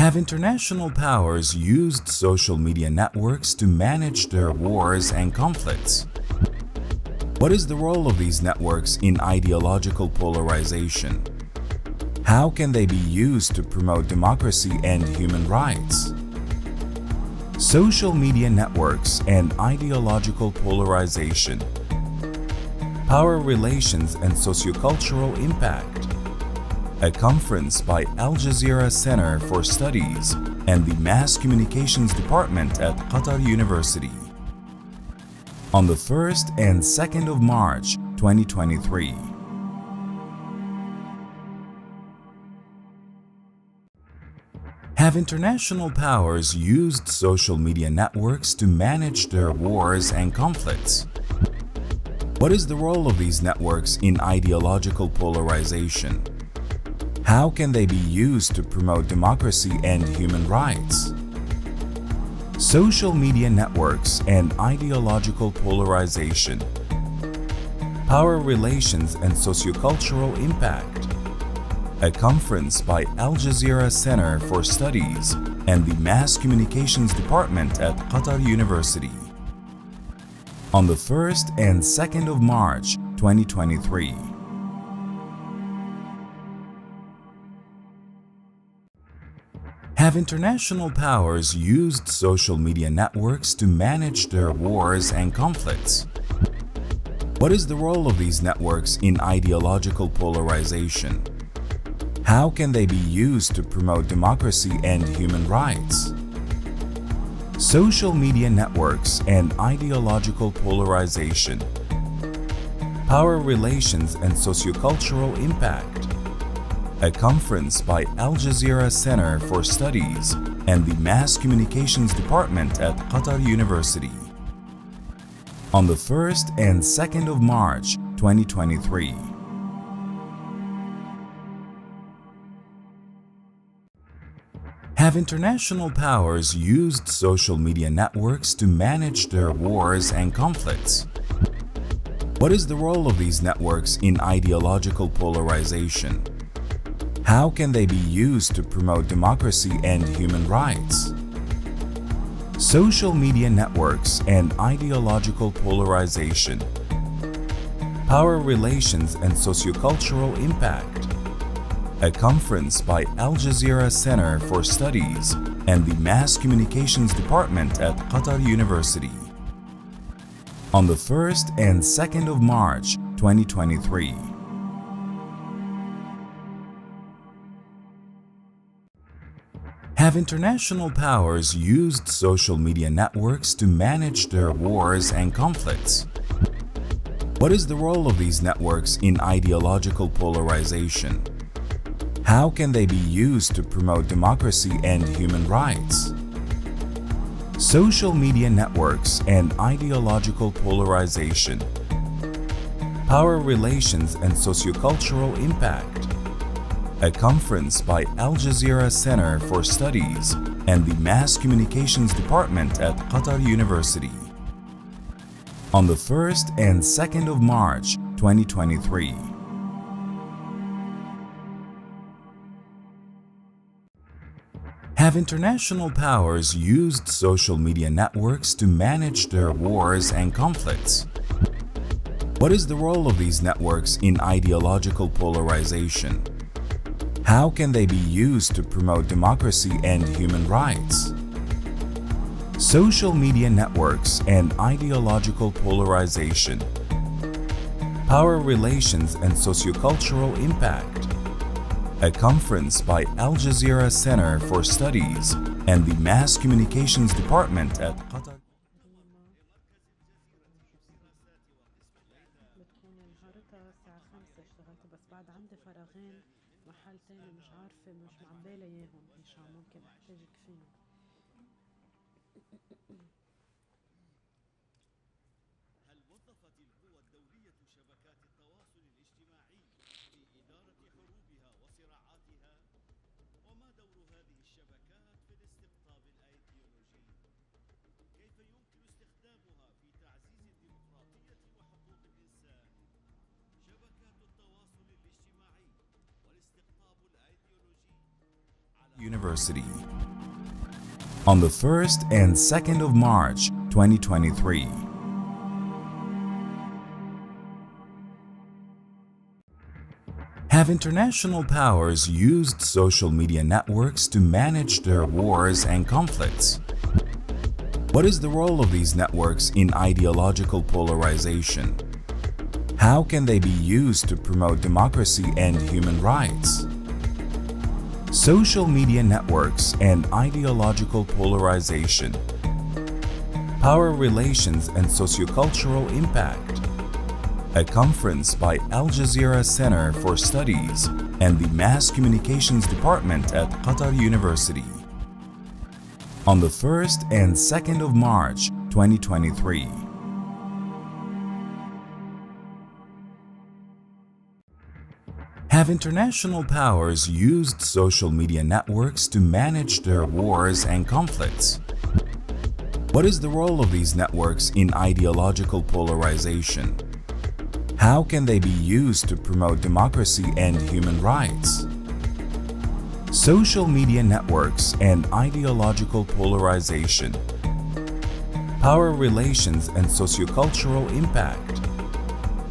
Have international powers used social media networks to manage their wars and conflicts? What is the role of these networks in ideological polarization? How can they be used to promote democracy and human rights? Social media networks and ideological polarization. Power relations and sociocultural impact. A conference by Al Jazeera Center for Studies and the Mass Communications Department at Qatar University. On the 1st and 2nd of March, 2023. Have international powers used social media networks to manage their wars and conflicts? What is the role of these networks in ideological polarization? How can they be used to promote democracy and human rights? Social media networks and ideological polarization. Power relations and sociocultural impact. A conference by Al Jazeera Center for Studies and the Mass Communications Department at Qatar University. On the 1st and 2nd of March, 2023. Have international powers used social media networks to manage their wars and conflicts? What is the role of these networks in ideological polarization? How can they be used to promote democracy and human rights? Social media networks and ideological polarization. Power relations and sociocultural impact. A conference by Al Jazeera Center for Studies and the Mass Communications Department at Qatar University. On the 1st and 2nd of March, 2023. Have international powers used social media networks to manage their wars and conflicts? What is the role of these networks in ideological polarization? How can they be used to promote democracy and human rights? Social media networks and ideological polarization. Power relations and sociocultural impact. A conference by Al Jazeera Center for Studies and the Mass Communications Department at Qatar University. On the 1st and 2nd of March, 2023. Have international powers used social media networks to manage their wars and conflicts? What is the role of these networks in ideological polarization? How can they be used to promote democracy and human rights? Social media networks and ideological polarization. Power relations and sociocultural impact. A conference by Al Jazeera Center for Studies and the Mass Communications Department at Qatar University. On the 1st and 2nd of March, 2023. Have international powers used social media networks to manage their wars and conflicts? What is the role of these networks in ideological polarization? How can they be used to promote democracy and human rights? Social media networks and ideological polarization. Power relations and sociocultural impact. A conference by Al Jazeera Center for Studies and the Mass Communications Department at Qatar. بتكون النهاردة الساعة 5 اشتغلت بس بعد عندي فراغين محل تاني مش عارفة مش معبالة اياهم هشام ممكن احتاجك فيهم. هل وظفت القوى الدولية شبكات التواصل الاجتماعي في إدارة حروبها وصراعاتها؟ وما دور هذه الشبكات في الاستقطاب الأيديولوجي؟ كيف يمكن استخدامها في تعزيز الديمقراطية وحقوق الإنسان؟ شبكات التواصل الاجتماعي والاستقطاب الأيديولوجي University. On the 1st and 2nd of March 2023. Have international powers used social media networks to manage their wars and conflicts? What is the role of these networks in ideological polarization? How can they be used to promote democracy and human rights? Social media networks and ideological polarization. Power relations and sociocultural impact. A conference by Al Jazeera Center for Studies and the Mass Communications Department at Qatar University. On the 1st and 2nd of March 2023. Have international powers used social media networks to manage their wars and conflicts? What is the role of these networks in ideological polarization? How can they be used to promote democracy and human rights? Social media networks and ideological polarization. Power relations and sociocultural impact.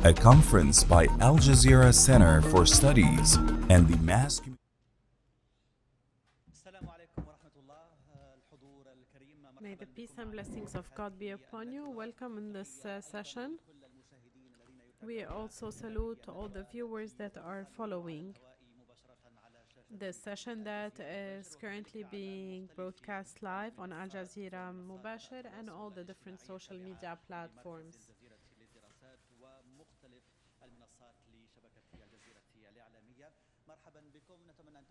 A conference by Al Jazeera Center for Studies and the Mass May the peace and blessings of God be upon you. Welcome in this session. We also salute all the viewers that are following this session that is currently being broadcast live on Al Jazeera Mubashir and all the different social media platforms.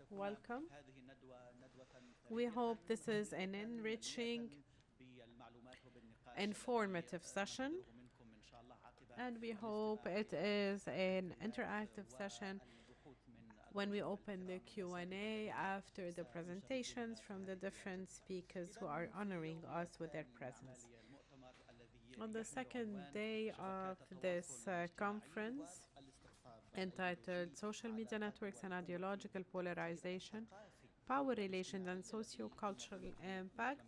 Welcome. We hope this is an enriching, informative session, and we hope it is an interactive session when we open the Q&A after the presentations from the different speakers who are honoring us with their presence. On the second day of this conference, entitled Social Media Networks and Ideological Polarization, Power Relations and Socio-Cultural Impact,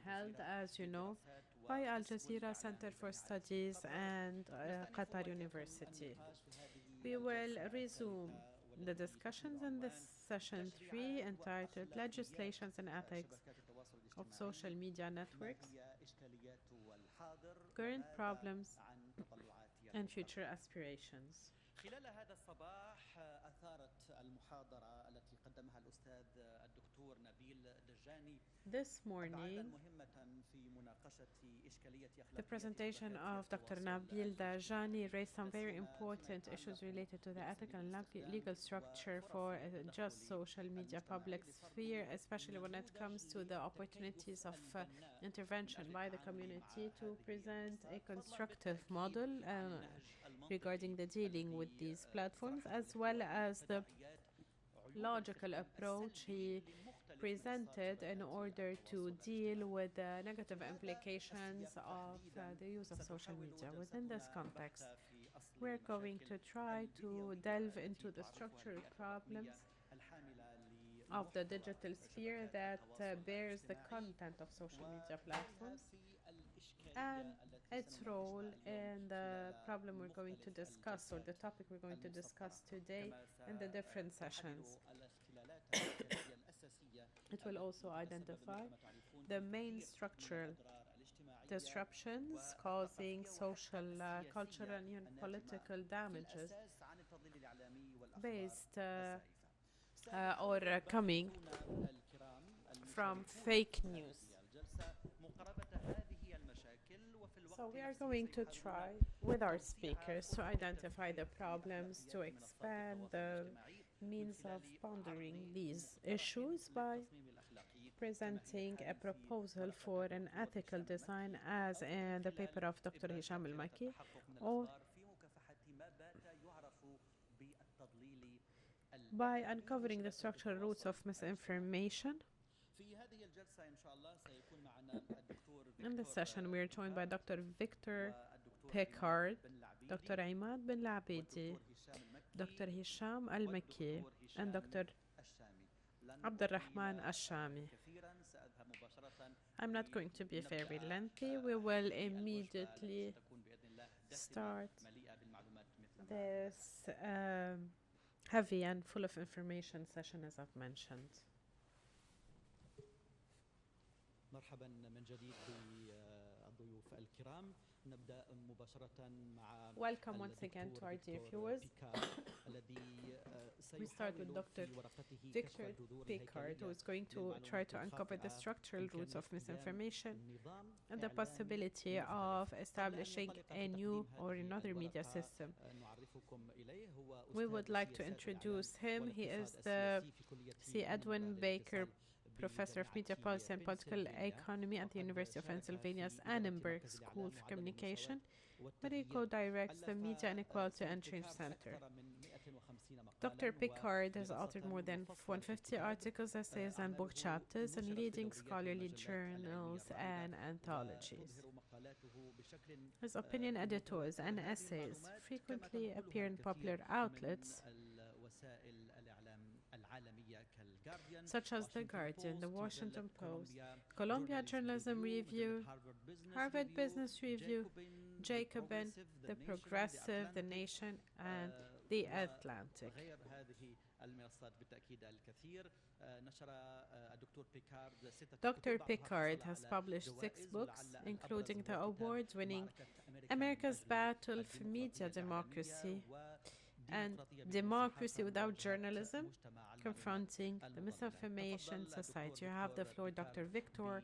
held, as you know, by Al Jazeera Center for Studies and Qatar University. We will resume the discussions in this session 3, entitled Legislations and Ethics of Social Media Networks, Current Problems and Future Aspirations. خلال هذا الصباح أثارت المحاضرة التي قدمها الأستاذ الدكتور نبيل دجاني. This morning, the presentation of Dr. Nabil Dajani raised some very important issues related to the ethical and legal structure for a just social media public sphere, especially when it comes to the opportunities of intervention by the community to present a constructive model regarding the dealing with these platforms, as well as the logical approach he presented in order to deal with the negative implications of the use of social media. Within this context, we're going to try to delve into the structural problems of the digital sphere that bears the content of social media platforms and its role in the problem we're going to discuss, or the topic we're going to discuss today in the different sessions. It will also identify the main structural disruptions causing social, cultural, and even political damages based or coming from fake news. So we are going to try with our speakers to identify the problems, to expand the means of pondering these issues by presenting a proposal for an ethical design as in the paper of Dr. Hisham Al-Maki, or by uncovering the structural roots of misinformation. In this session, we are joined by Dr. Victor Pickard, Dr. Imed bin Labidi, Dr. Hisham Al-Maki, and Dr. Abdulrahman Al-Shami. I'm not going to be very lengthy. We will immediately start this heavy and full of information session, as I've mentioned. مرحبا من جديد بالضيوف الكرام. نبدأ مباشرة مع Welcome once again to our dear viewers. We start with Dr. Victor Pickard, who is going to try to uncover the structural roots of misinformation and the possibility of establishing a new or another media system. We would like to introduce him. He is the C. Edwin Baker Professor of Media Policy and Political Economy at the University of Pennsylvania's Annenberg School for Communication, where he co-directs the Media Inequality and Change Center. Dr. Pickard has authored more than 150 articles, essays, and book chapters in leading scholarly journals and anthologies. His opinion editors and essays frequently appear in popular outlets such as The Guardian, The Washington Post, Columbia Journalism Review, Harvard Business Review, Jacobin, The Progressive, The Nation, and The Atlantic. Dr. Pickard has published 6 books, including the award-winning America's Battle for Media Democracy and Democracy Without Journalism, Confronting the Misinformation Society. You have the floor, Dr. Victor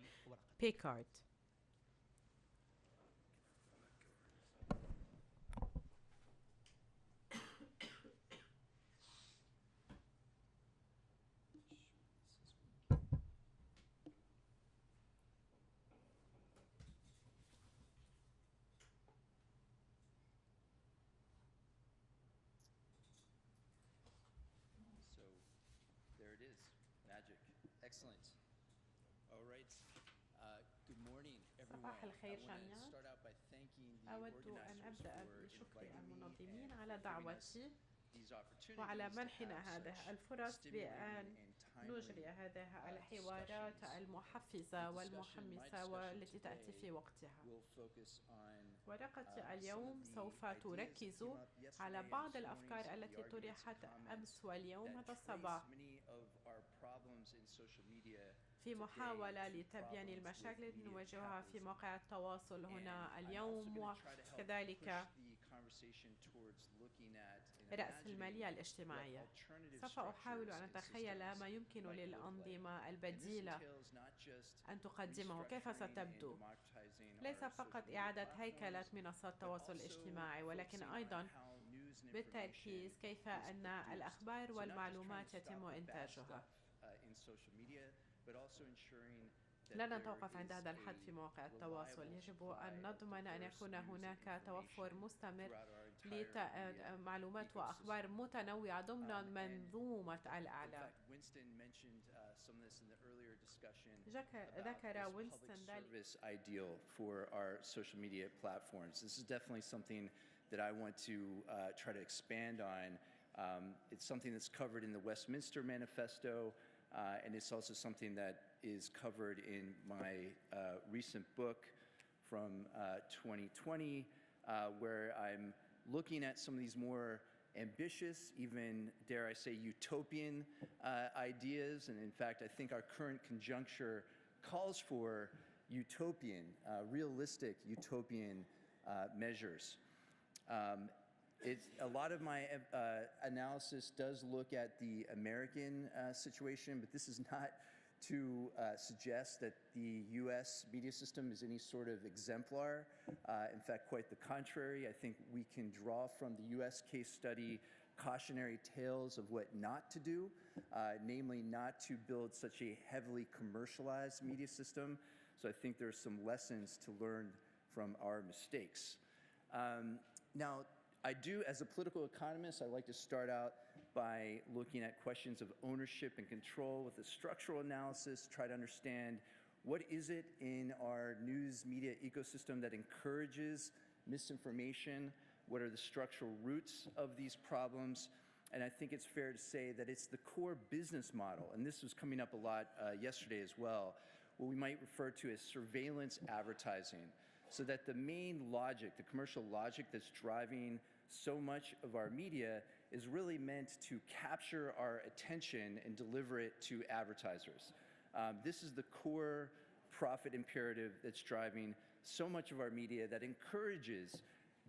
Pickard. Excellent. All right. Good morning, everyone. صباح الخير I want جميعا. to start out by thanking the أود أن organizers أبدأ for بشكر inviting me المنظمين and على giving us دعوتي these opportunities وعلى to منحنا have هذه such الفرص بأن stimulating and timely نجري هذه الحوارات discussions. المحفزة My والمحمسة discussion والتي تأتي today في وقتها. will focus on ورقتي some اليوم of the سوف ideas that تركز came up على yesterday بعض and this morning, الأفكار some of the التي arguments طرحت and أمس comments واليوم that هذا trace الصباح many of our problems in social media في today محاولة to لتبيين problems المشاكل with التي media نواجهها في capitalism. مواقع التواصل And هنا I'm also اليوم going to try to help وكذلك push the conversation towards looking at and رأس imagining المالية what الاجتماعية. alternative سوف أحاول structures أن and أتخيل systems ما يمكن might look like. للأنظمة And this البديلة entails not just أن تقدمه كيف restructuring and ستبدو. democratizing ليس our فقط social media إعادة platforms, هيكلة منصات but التواصل also الاجتماعي ولكن focusing on أيضا how news and information بالتركيز كيف is أن produced. الأخبار So not just trying والمعلومات to stop يتم the bad إنتاجها. stuff in social media, but also ensuring that لا there نتوقف عند is هذا الحد في مواقع a التواصل. reliable يجب supply أن of نضمن أن diverse يكون news and هناك توفر information مستمر throughout our entire media لمعلومات ecosystem. وأخبار متنوعة ضمن And منظومة in الإعلام. fact, Winston mentioned some of this in the earlier discussion about ذكر this وينستون public ذلك service ideal for our social media platforms. This is definitely something that I want to try to expand on. It's something that's covered in the Westminster Manifesto, and it's also something that is covered in my recent book from 2020, where I'm looking at some of these more ambitious, even dare I say utopian ideas. And in fact, I think our current conjuncture calls for utopian, realistic utopian measures. A lot of my analysis does look at the American situation, but this is not to suggest that the U.S. media system is any sort of exemplar. In fact, quite the contrary. I think we can draw from the U.S. case study cautionary tales of what not to do, namely not to build such a heavily commercialized media system. So I think there's some lessons to learn from our mistakes. Now, I do, as a political economist, I like to start out by looking at questions of ownership and control with a structural analysis, try to understand what is it in our news media ecosystem that encourages misinformation, what are the structural roots of these problems, and I think it's fair to say that it's the core business model, and this was coming up a lot yesterday as well, what we might refer to as surveillance advertising, so that the main logic, the commercial logic that's driving so much of our media is really meant to capture our attention and deliver it to advertisers. This is the core profit imperative that's driving so much of our media that encourages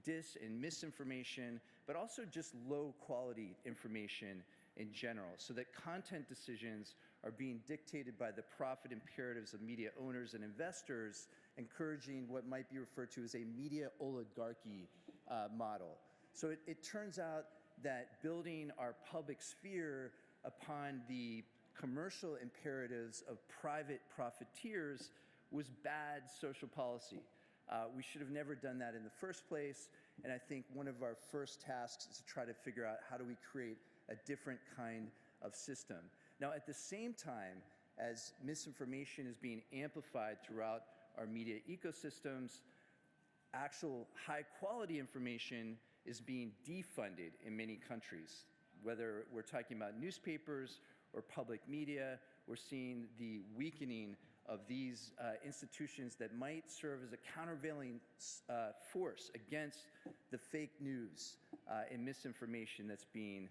dis and misinformation, but also just low quality information in general, so that content decisions are being dictated by the profit imperatives of media owners and investors, encouraging what might be referred to as a media oligarchy model. So it turns out that building our public sphere upon the commercial imperatives of private profiteers was bad social policy. We should have never done that in the first place, and I think one of our first tasks is to try to figure out how do we create a different kind of system. Now, at the same time as misinformation is being amplified throughout our media ecosystems, actual high-quality information is being defunded in many countries. Whether we're talking about newspapers or public media, we're seeing the weakening of these institutions that might serve as a countervailing force against the fake news and misinformation that's being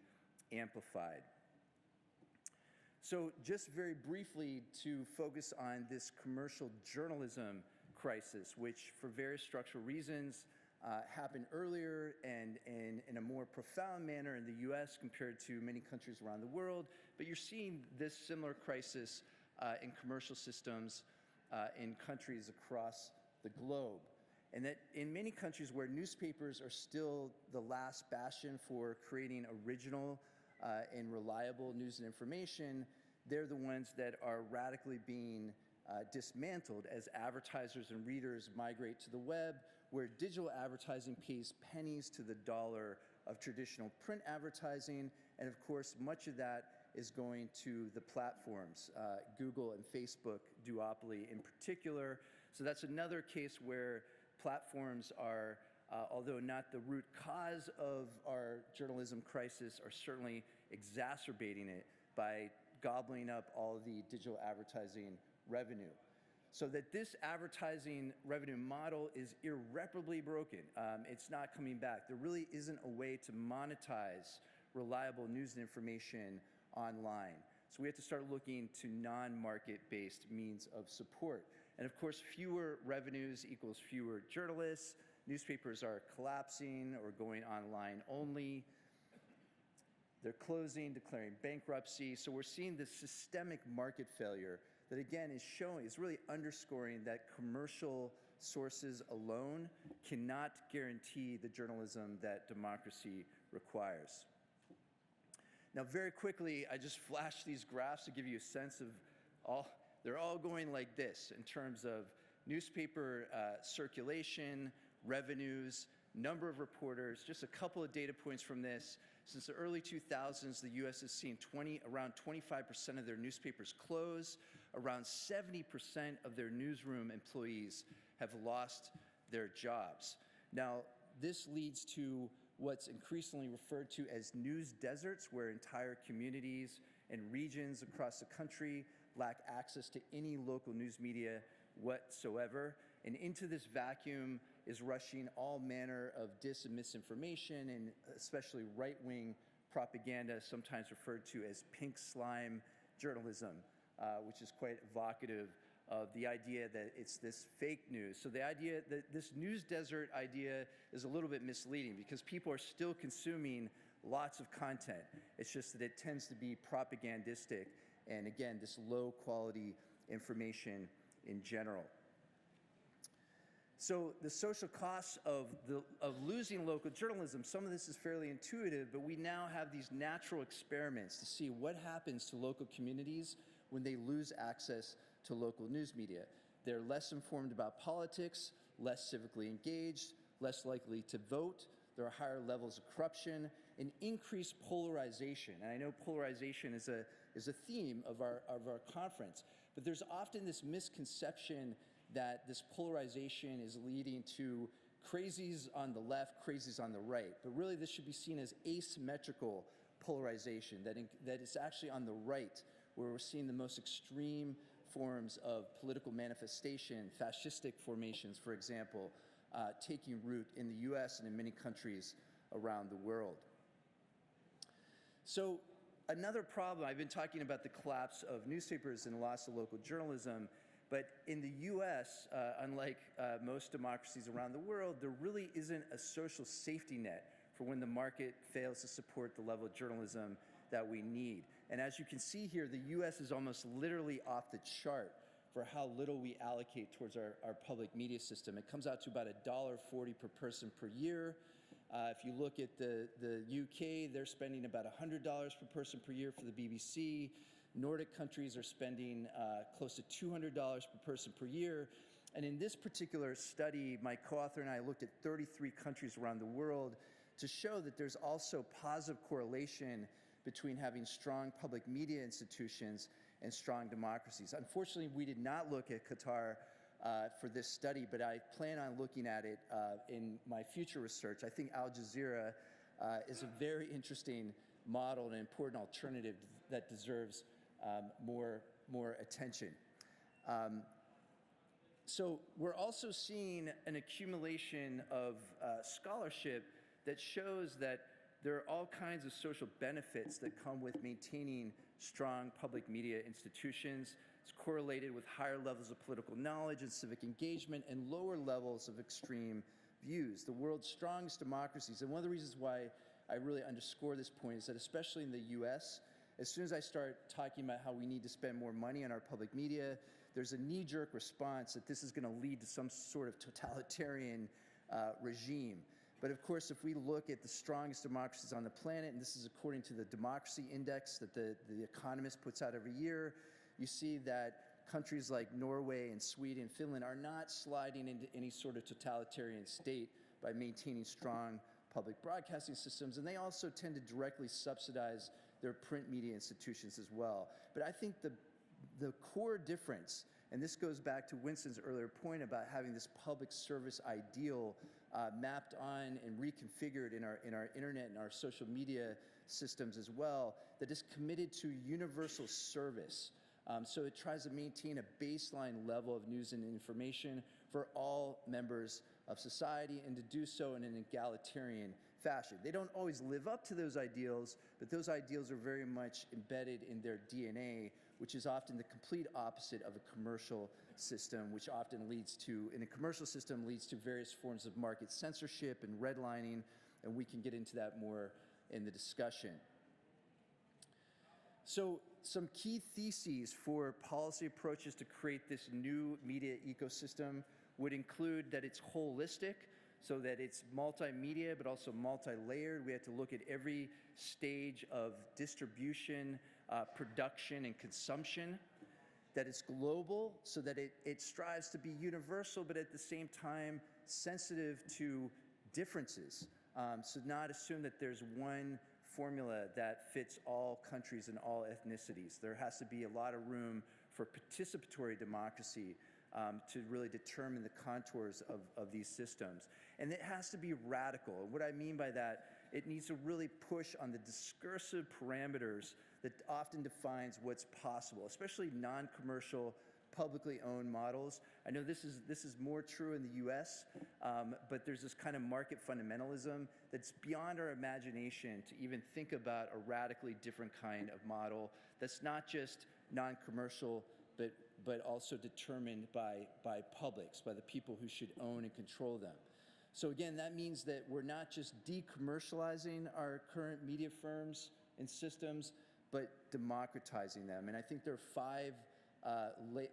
amplified. So just very briefly to focus on this commercial journalism crisis, which for various structural reasons happened earlier and in a more profound manner in the US compared to many countries around the world, but you're seeing this similar crisis in commercial systems in countries across the globe. And that in many countries where newspapers are still the last bastion for creating original and reliable news and information, they're the ones that are radically being dismantled as advertisers and readers migrate to the web, where digital advertising pays pennies to the dollar of traditional print advertising. And of course, much of that is going to the platforms, Google and Facebook duopoly in particular. So that's another case where platforms are, although not the root cause of our journalism crisis, are certainly exacerbating it by gobbling up all the digital advertising revenue. So that this advertising revenue model is irreparably broken. It's not coming back. There really isn't a way to monetize reliable news and information online. So we have to start looking to non-market-based means of support. And of course, fewer revenues equals fewer journalists. Newspapers are collapsing or going online only. They're closing, declaring bankruptcy. So we're seeing this systemic market failure that again is really underscoring that commercial sources alone cannot guarantee the journalism that democracy requires. Now, very quickly, I just flashed these graphs to give you a sense of they're all going like this in terms of newspaper circulation, revenues, number of reporters. Just a couple of data points from this. Since the early 2000s, the US has seen around 25% of their newspapers close. Around 70% of their newsroom employees have lost their jobs. Now, this leads to what's increasingly referred to as news deserts, where entire communities and regions across the country lack access to any local news media whatsoever. And into this vacuum is rushing all manner of dis and misinformation, and especially right-wing propaganda, sometimes referred to as pink slime journalism, which is quite evocative of the idea that it's this fake news. So the idea that this news desert idea is a little bit misleading because people are still consuming lots of content. It's just that it tends to be propagandistic and again, this low quality information in general. So the social costs of losing local journalism, some of this is fairly intuitive, but we now have these natural experiments to see what happens to local communities when they lose access to local news media. They're less informed about politics, less civically engaged, less likely to vote. There are higher levels of corruption and increased polarization. And I know polarization is a theme of our conference, but there's often this misconception that this polarization is leading to crazies on the left, crazies on the right. But really this should be seen as asymmetrical polarization, that is actually on the right, where we're seeing the most extreme forms of political manifestation, fascistic formations, for example, taking root in the US and in many countries around the world. So another problem, I've been talking about the collapse of newspapers and the loss of local journalism, but in the US, unlike most democracies around the world, there really isn't a social safety net for when the market fails to support the level of journalism that we need. And as you can see here, the US is almost literally off the chart for how little we allocate towards our public media system. It comes out to about $1.40 per person per year. If you look at the UK, they're spending about $100 per person per year for the BBC. Nordic countries are spending close to $200 per person per year. And in this particular study, my co-author and I looked at 33 countries around the world to show that there's also positive correlation between having strong public media institutions and strong democracies. Unfortunately, we did not look at Qatar for this study, but I plan on looking at it in my future research. I think Al Jazeera is a very interesting model and an important alternative that deserves more attention. So we're also seeing an accumulation of scholarship that shows that there are all kinds of social benefits that come with maintaining strong public media institutions. It's correlated with higher levels of political knowledge and civic engagement and lower levels of extreme views. The world's strongest democracies, and one of the reasons why I really underscore this point is that especially in the US, as soon as I start talking about how we need to spend more money on our public media, there's a knee-jerk response that this is going to lead to some sort of totalitarian regime. But of course, if we look at the strongest democracies on the planet, and this is according to the Democracy Index that the Economist puts out every year, you see that countries like Norway and Sweden and Finland are not sliding into any sort of totalitarian state by maintaining strong public broadcasting systems, and they also tend to directly subsidize their print media institutions as well. But I think the core difference, and this goes back to Winston's earlier point about having this public service ideal mapped on and reconfigured in our internet and our social media systems as well, that is committed to universal service. So it tries to maintain a baseline level of news and information for all members of society, and to do so in an egalitarian fashion. They don't always live up to those ideals, but those ideals are very much embedded in their DNA, which is often the complete opposite of a commercial system, which often leads to, in a commercial system, leads to various forms of market censorship and redlining, and we can get into that more in the discussion. So some key theses for policy approaches to create this new media ecosystem would include that it's holistic, so that it's multimedia but also multi-layered. We have to look at every stage of distribution, production, and consumption. That it's global, so that it strives to be universal, but at the same time sensitive to differences. So not assume that there's one formula that fits all countries and all ethnicities. There has to be a lot of room for participatory democracy to really determine the contours of these systems. And it has to be radical. And what I mean by that, it needs to really push on the discursive parameters that often defines what's possible, especially non-commercial, publicly owned models. I know this is more true in the US, but there's this kind of market fundamentalism that's beyond our imagination to even think about a radically different kind of model that's not just non-commercial, but also determined by publics, by the people who should own and control them. So again, that means that we're not just decommercializing our current media firms and systems, but democratizing them. And I think there are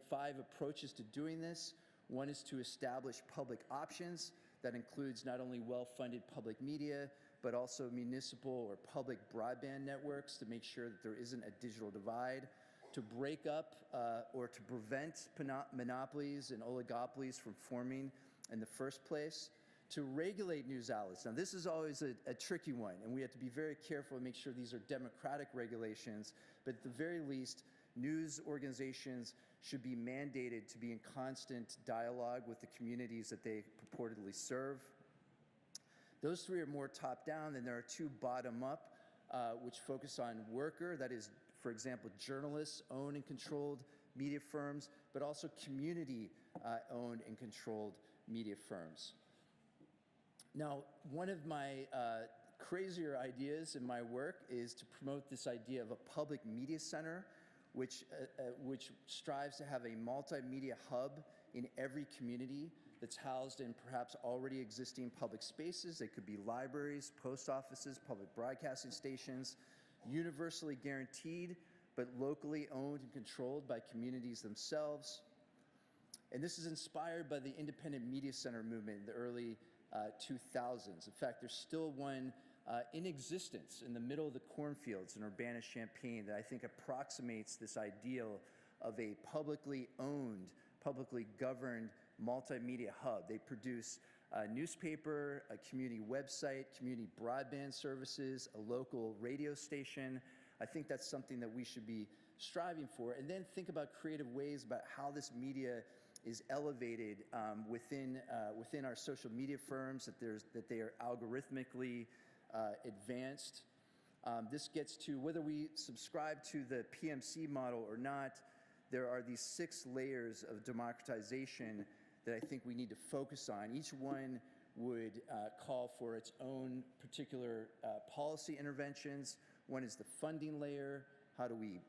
five approaches to doing this. One is to establish public options. That includes not only well-funded public media, but also municipal or public broadband networks to make sure that there isn't a digital divide, to break up or to prevent monopolies and oligopolies from forming in the first place, to regulate news outlets. Now, this is always a tricky one, and we have to be very careful and make sure these are democratic regulations, but at the very least, news organizations should be mandated to be in constant dialogue with the communities that they purportedly serve. Those three are more top-down, and there are two bottom-up which focus on worker, that is, for example, journalists, owned and controlled media firms, but also community-owned and controlled media firms. Now, one of my crazier ideas in my work is to promote this idea of a public media center, which strives to have a multimedia hub in every community that's housed in perhaps already existing public spaces. They could be libraries, post offices, public broadcasting stations, universally guaranteed, but locally owned and controlled by communities themselves. And this is inspired by the independent media center movement in the early 2000s. In fact, there's still one in existence in the middle of the cornfields in Urbana-Champaign that I think approximates this ideal of a publicly owned, publicly governed multimedia hub. They produce a newspaper, a community website, community broadband services, a local radio station. I think that's something that we should be striving for. And then think about creative ways about how this media is elevated within our social media firms, that they are algorithmically advanced. This gets to whether we subscribe to the PMC model or not. There are these 6 layers of democratization that I think we need to focus on. Each one would call for its own particular policy interventions. One is the funding layer. How do we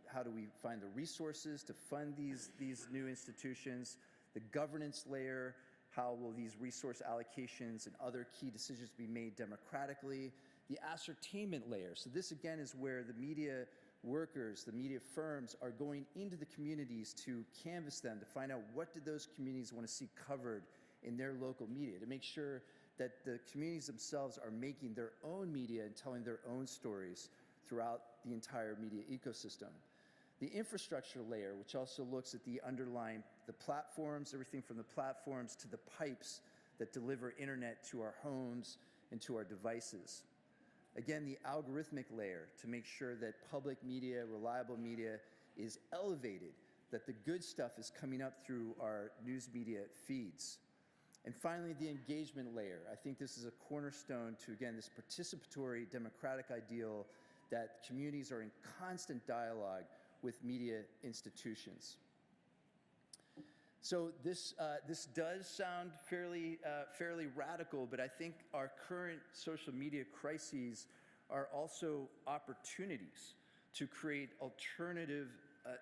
find the resources to fund these new institutions? The governance layer. How will these resource allocations and other key decisions be made democratically? The ascertainment layer. So this again is where the media workers, the media firms are going into the communities to canvass them, to find out what do those communities want to see covered in their local media, to make sure that the communities themselves are making their own media and telling their own stories throughout the entire media ecosystem. The infrastructure layer, which also looks at the underlying, the platforms, everything from the platforms to the pipes that deliver internet to our homes and to our devices. Again, the algorithmic layer to make sure that public media, reliable media is elevated, that the good stuff is coming up through our news media feeds. And finally, the engagement layer. I think this is a cornerstone to, again, this participatory democratic ideal that communities are in constant dialogue with media institutions. So this does sound fairly radical, but I think our current social media crises are also opportunities to create alternative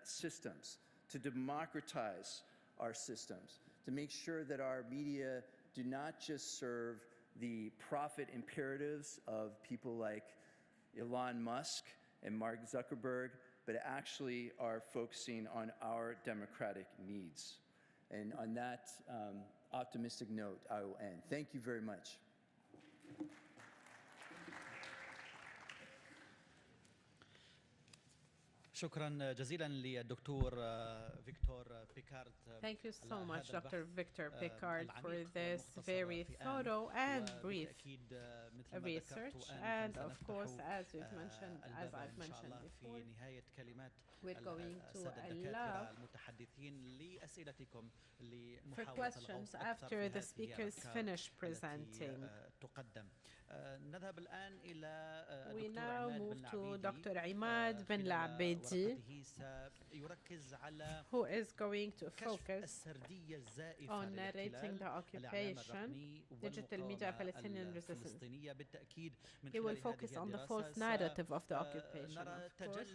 systems, to democratize our systems, to make sure that our media do not just serve the profit imperatives of people like Elon Musk and Mark Zuckerberg, but actually are focusing on our democratic needs. And on that optimistic note, I will end. Thank you very much. شكرا جزيلا للدكتور فيكتور بيكارد. Thank you so much, Dr. Victor Pickard, for this very thorough and brief research. And of course, as I've mentioned before, we're going to allow for questions after the speakers finish presenting. We now move to Dr. Imed bin Labidi, who is going to focus on narrating the occupation, digital media, Palestinian resistance. He will focus on the false narrative of the occupation. Of course,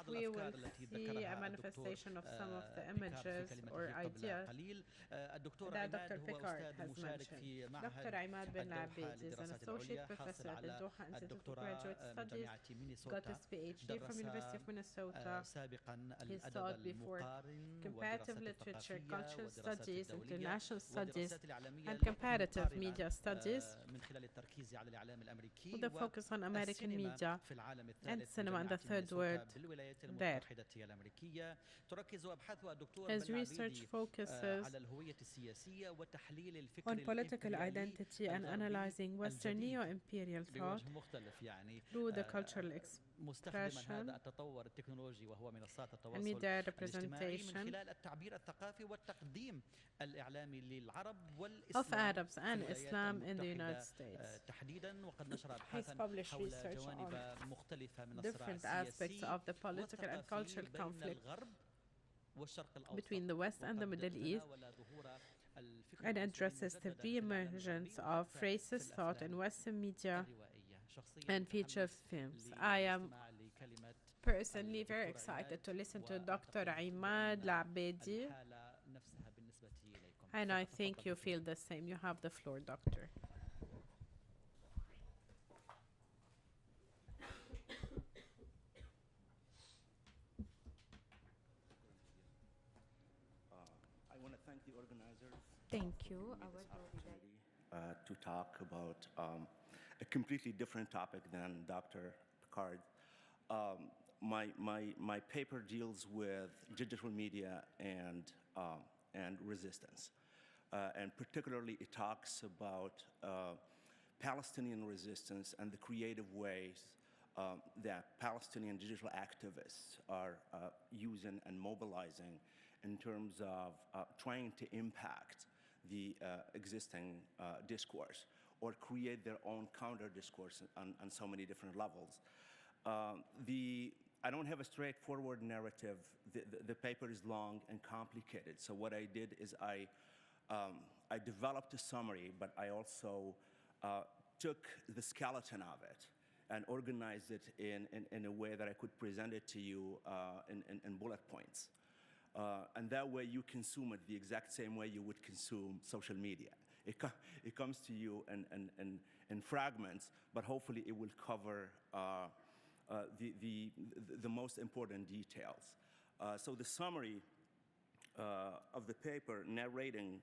we will see a manifestation of some of the images or ideas that Dr. Pickard has mentioned. Dr. Imed bin Labidi is an associate professor at the Doha Institute for Graduate Studies, got his PhD from University of Minnesota. He taught before comparative literature, cultural studies, international studies, and comparative media studies, with a focus on American media and cinema in the third world there. His research focuses on political identity and analyzing Western neo imperial thought بوجه مختلف يعني through the cultural مستخدما expression هذا التطور التكنولوجي وهو منصات and التواصل media الاجتماعي من representation خلال التعبير الثقافي والتقديم الإعلامي للعرب of والإسلام Arabs في and الولايات Islam in the المتحدة United States. تحديدا، وقد نشر He's أبحاثا published حول research جوانب on مختلفة من الصراع different aspects السياسي of the political and والثقافي cultural بين conflict الغرب والشرق الأوسط، between the West and the وقد Middle East, تناول ظهور الفكر and العنصري addresses the مجددا في العالم الغربي re-emergence of وحتى في racist thought in الأفلام Western media الروائية. شخصيا and feature متحمس films. I am للاستماع لكلمة personally very الدكتور excited to عماد، listen to Dr. وأعتقد Imed بأن Labidi, الحالة نفسها بالنسبة إليكم. and I think فلتفضل you دكتور. feel the same. You have the floor, Doctor. I want to thank the organizers Thank for you. giving me this opportunity to talk about a completely different topic than Dr. Pickard. My paper deals with digital media and resistance. And particularly it talks about Palestinian resistance and the creative ways that Palestinian digital activists are using and mobilizing in terms of trying to impact the existing discourse or create their own counter discourse on so many different levels. I don't have a straightforward narrative. The paper is long and complicated. So what I did is I developed a summary, but I also took the skeleton of it and organized it in a way that I could present it to you in bullet points. And that way you consume it the exact same way you would consume social media. It comes to you in fragments, but hopefully it will cover the most important details. So the summary of the paper narrating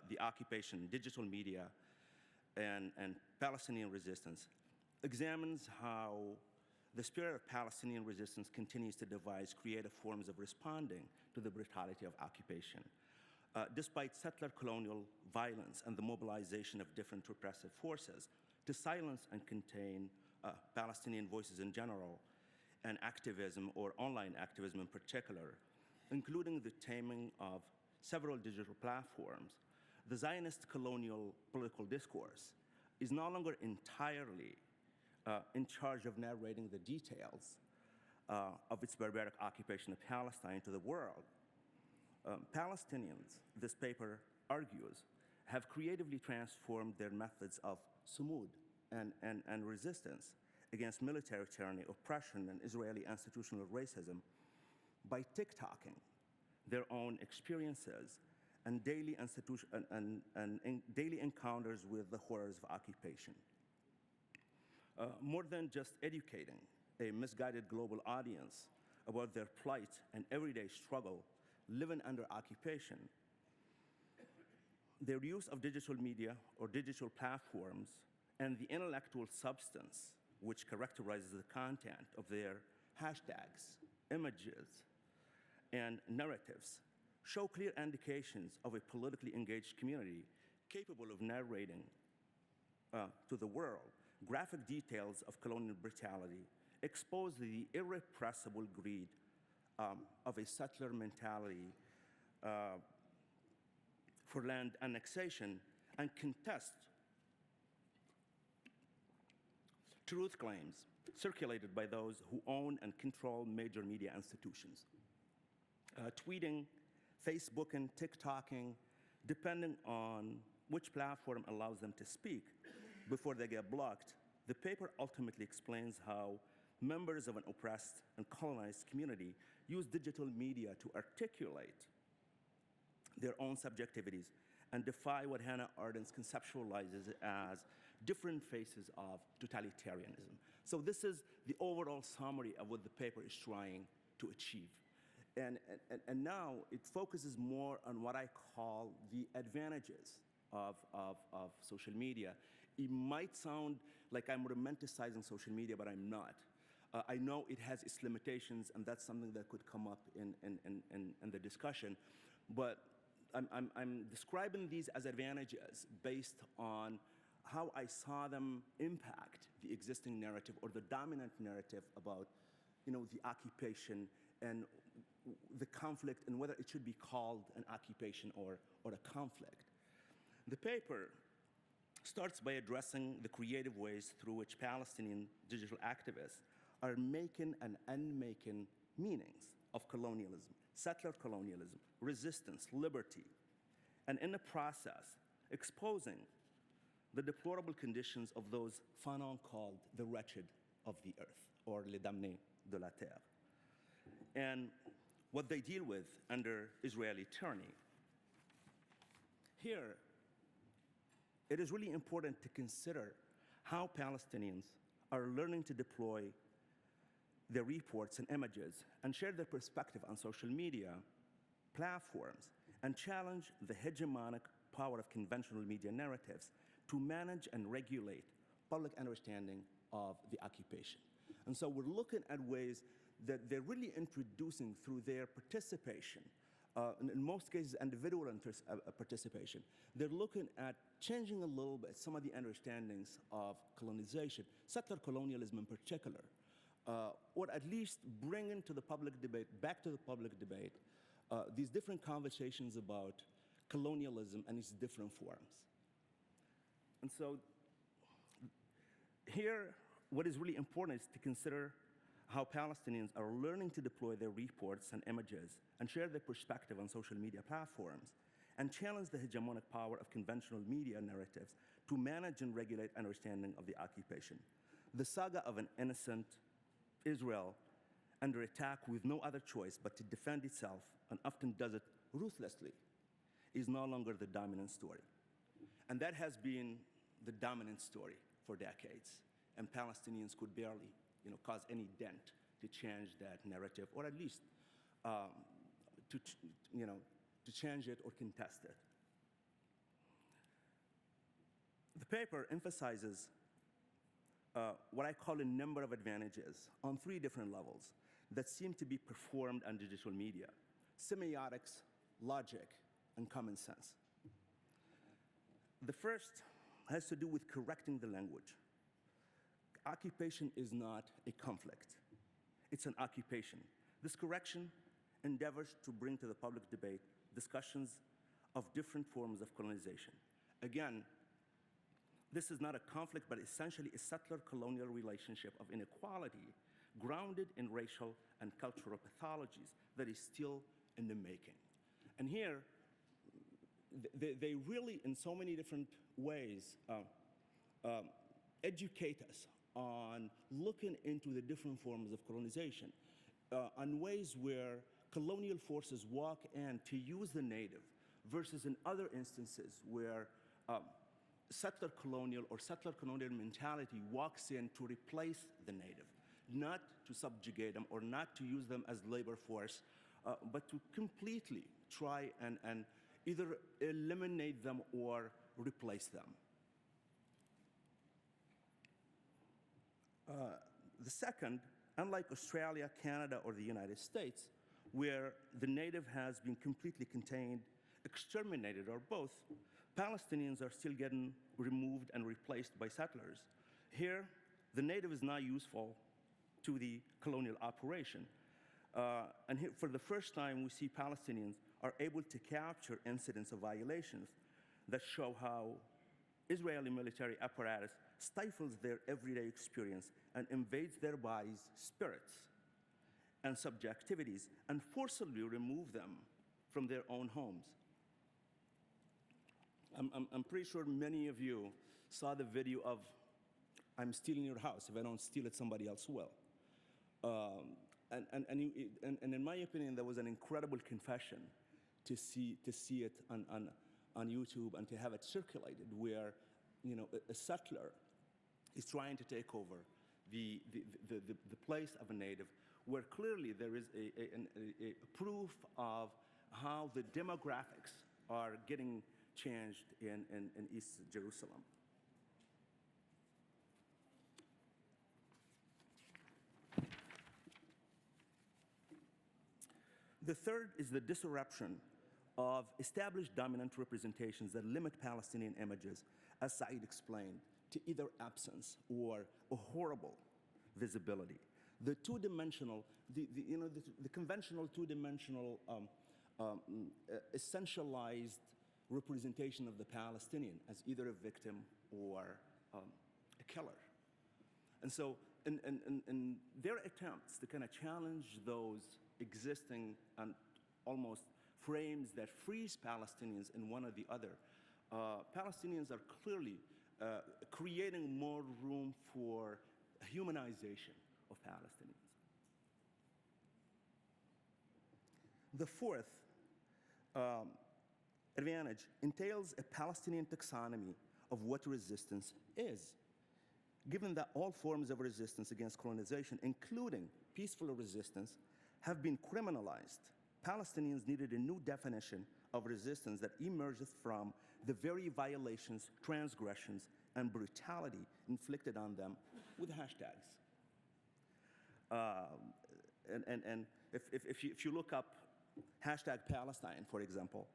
the occupation, digital media, and Palestinian resistance examines how the spirit of Palestinian resistance continues to devise creative forms of responding to the brutality of occupation. Despite settler colonial violence and the mobilization of different repressive forces to silence and contain Palestinian voices in general, and activism or online activism in particular, including the taming of several digital platforms, the Zionist colonial political discourse is no longer entirely in charge of narrating the details of its barbaric occupation of Palestine to the world. Palestinians, this paper argues, have creatively transformed their methods of sumud and resistance against military tyranny, oppression, and Israeli institutional racism by TikToking their own experiences and daily daily encounters with the horrors of occupation. More than just educating a misguided global audience about their plight and everyday struggle living under occupation, their use of digital media or digital platforms and the intellectual substance which characterizes the content of their hashtags, images, and narratives show clear indications of a politically engaged community capable of narrating to the world graphic details of colonial brutality, expose the irrepressible greed of a settler mentality for land annexation, and contest truth claims circulated by those who own and control major media institutions. Tweeting, Facebooking, TikToking, depending on which platform allows them to speak before they get blocked, the paper ultimately explains how members of an oppressed and colonized community use digital media to articulate their own subjectivities and defy what Hannah Arendt conceptualizes as different faces of totalitarianism. So this is the overall summary of what the paper is trying to achieve. And now it focuses more on what I call the advantages of social media. It might sound like I'm romanticizing social media, but I'm not. I know it has its limitations, and that's something that could come up in the discussion. But I'm describing these as advantages based on how I saw them impact the existing narrative or the dominant narrative about, the occupation and the conflict and whether it should be called an occupation or a conflict. The paper starts by addressing the creative ways through which Palestinian digital activists are making and unmaking meanings of colonialism, settler colonialism, resistance, liberty, and in the process, exposing the deplorable conditions of those Fanon called the wretched of the earth, or les damnés de la terre, and what they deal with under Israeli tyranny. Here, it is really important to consider how Palestinians are learning to deploy their reports and images and share their perspective on social media platforms and challenge the hegemonic power of conventional media narratives to manage and regulate public understanding of the occupation. And so we're looking at ways that they're really introducing through their participation, in most cases individual participation, they're looking at changing a little bit some of the understandings of colonization, settler colonialism in particular, or at least bring into the public debate, back to the public debate, these different conversations about colonialism and its different forms. And so here, what is really important is to consider how Palestinians are learning to deploy their reports and images and share their perspective on social media platforms and challenge the hegemonic power of conventional media narratives to manage and regulate understanding of the occupation. The saga of an innocent Israel under attack with no other choice but to defend itself, and often does it ruthlessly, is no longer the dominant story. And that has been the dominant story for decades. And Palestinians could barely cause any dent to change that narrative, or at least to change it or contest it. The paper emphasizes what I call a number of advantages on 3 different levels that seem to be performed on digital media: semiotics, logic, and common sense. The first has to do with correcting the language. Occupation is not a conflict. It's an occupation. This correction endeavors to bring to the public debate discussions of different forms of colonization. Again, this is not a conflict, but essentially a settler-colonial relationship of inequality grounded in racial and cultural pathologies that is still in the making. And here, they really, in so many different ways, educate us on looking into the different forms of colonization, on ways where colonial forces walk in to use the native versus in other instances where settler colonial or settler colonial mentality walks in to replace the native, not to subjugate them or not to use them as labor force, but to completely try and either eliminate them or replace them. The second, unlike Australia, Canada, or the United States, where the native has been completely contained, exterminated, or both, Palestinians are still getting removed and replaced by settlers. Here, the native is not useful to the colonial operation. And here, for the first time, we see Palestinians are able to capture incidents of violations that show how Israeli military apparatus stifles their everyday experience and invades their bodies, spirits, and subjectivities, and forcibly remove them from their own homes. I'm pretty sure many of you saw the video of "I'm stealing your house. If I don't steal it, somebody else will." And in my opinion, there was an incredible confession to see it on YouTube and to have it circulated, where a settler is trying to take over the place of a native, where clearly there is a proof of how the demographics are getting changed in East Jerusalem. The third is the disruption of established dominant representations that limit Palestinian images, as Saeed explained, to either absence or a horrible visibility. The two-dimensional, the conventional two-dimensional essentialized representation of the Palestinian as either a victim or a killer. And so in their attempts to kind of challenge those existing and almost frames that freeze Palestinians in one or the other, Palestinians are clearly creating more room for humanization of Palestinians. The fourth advantage entails a Palestinian taxonomy of what resistance is. Given that all forms of resistance against colonization, including peaceful resistance, have been criminalized, Palestinians needed a new definition of resistance that emerges from the very violations, transgressions, and brutality inflicted on them with hashtags. And if you look up hashtag Palestine, for example,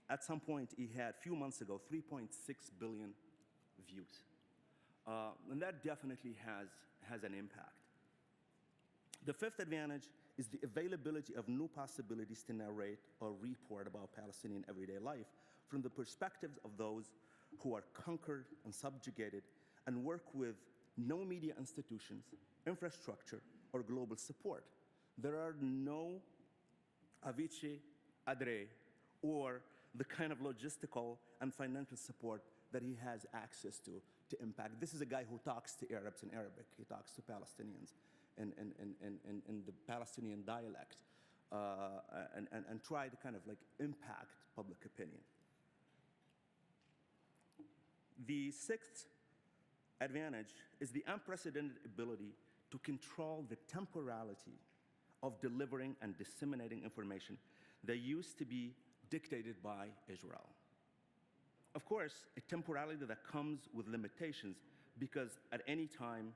at some point it had, a few months ago, 3.6 billion views. And that definitely has an impact. The fifth advantage is the availability of new possibilities to narrate or report about Palestinian everyday life from the perspectives of those who are conquered and subjugated and work with no media institutions, infrastructure, or global support. There are no Avicii, Adre, or the kind of logistical and financial support that he has access to impact. This is a guy who talks to Arabs in Arabic. He talks to Palestinians in the Palestinian dialect and try to kind of like impact public opinion. The sixth advantage is the unprecedented ability to control the temporality of delivering and disseminating information that used to be dictated by Israel. Of course, a temporality that comes with limitations because at any time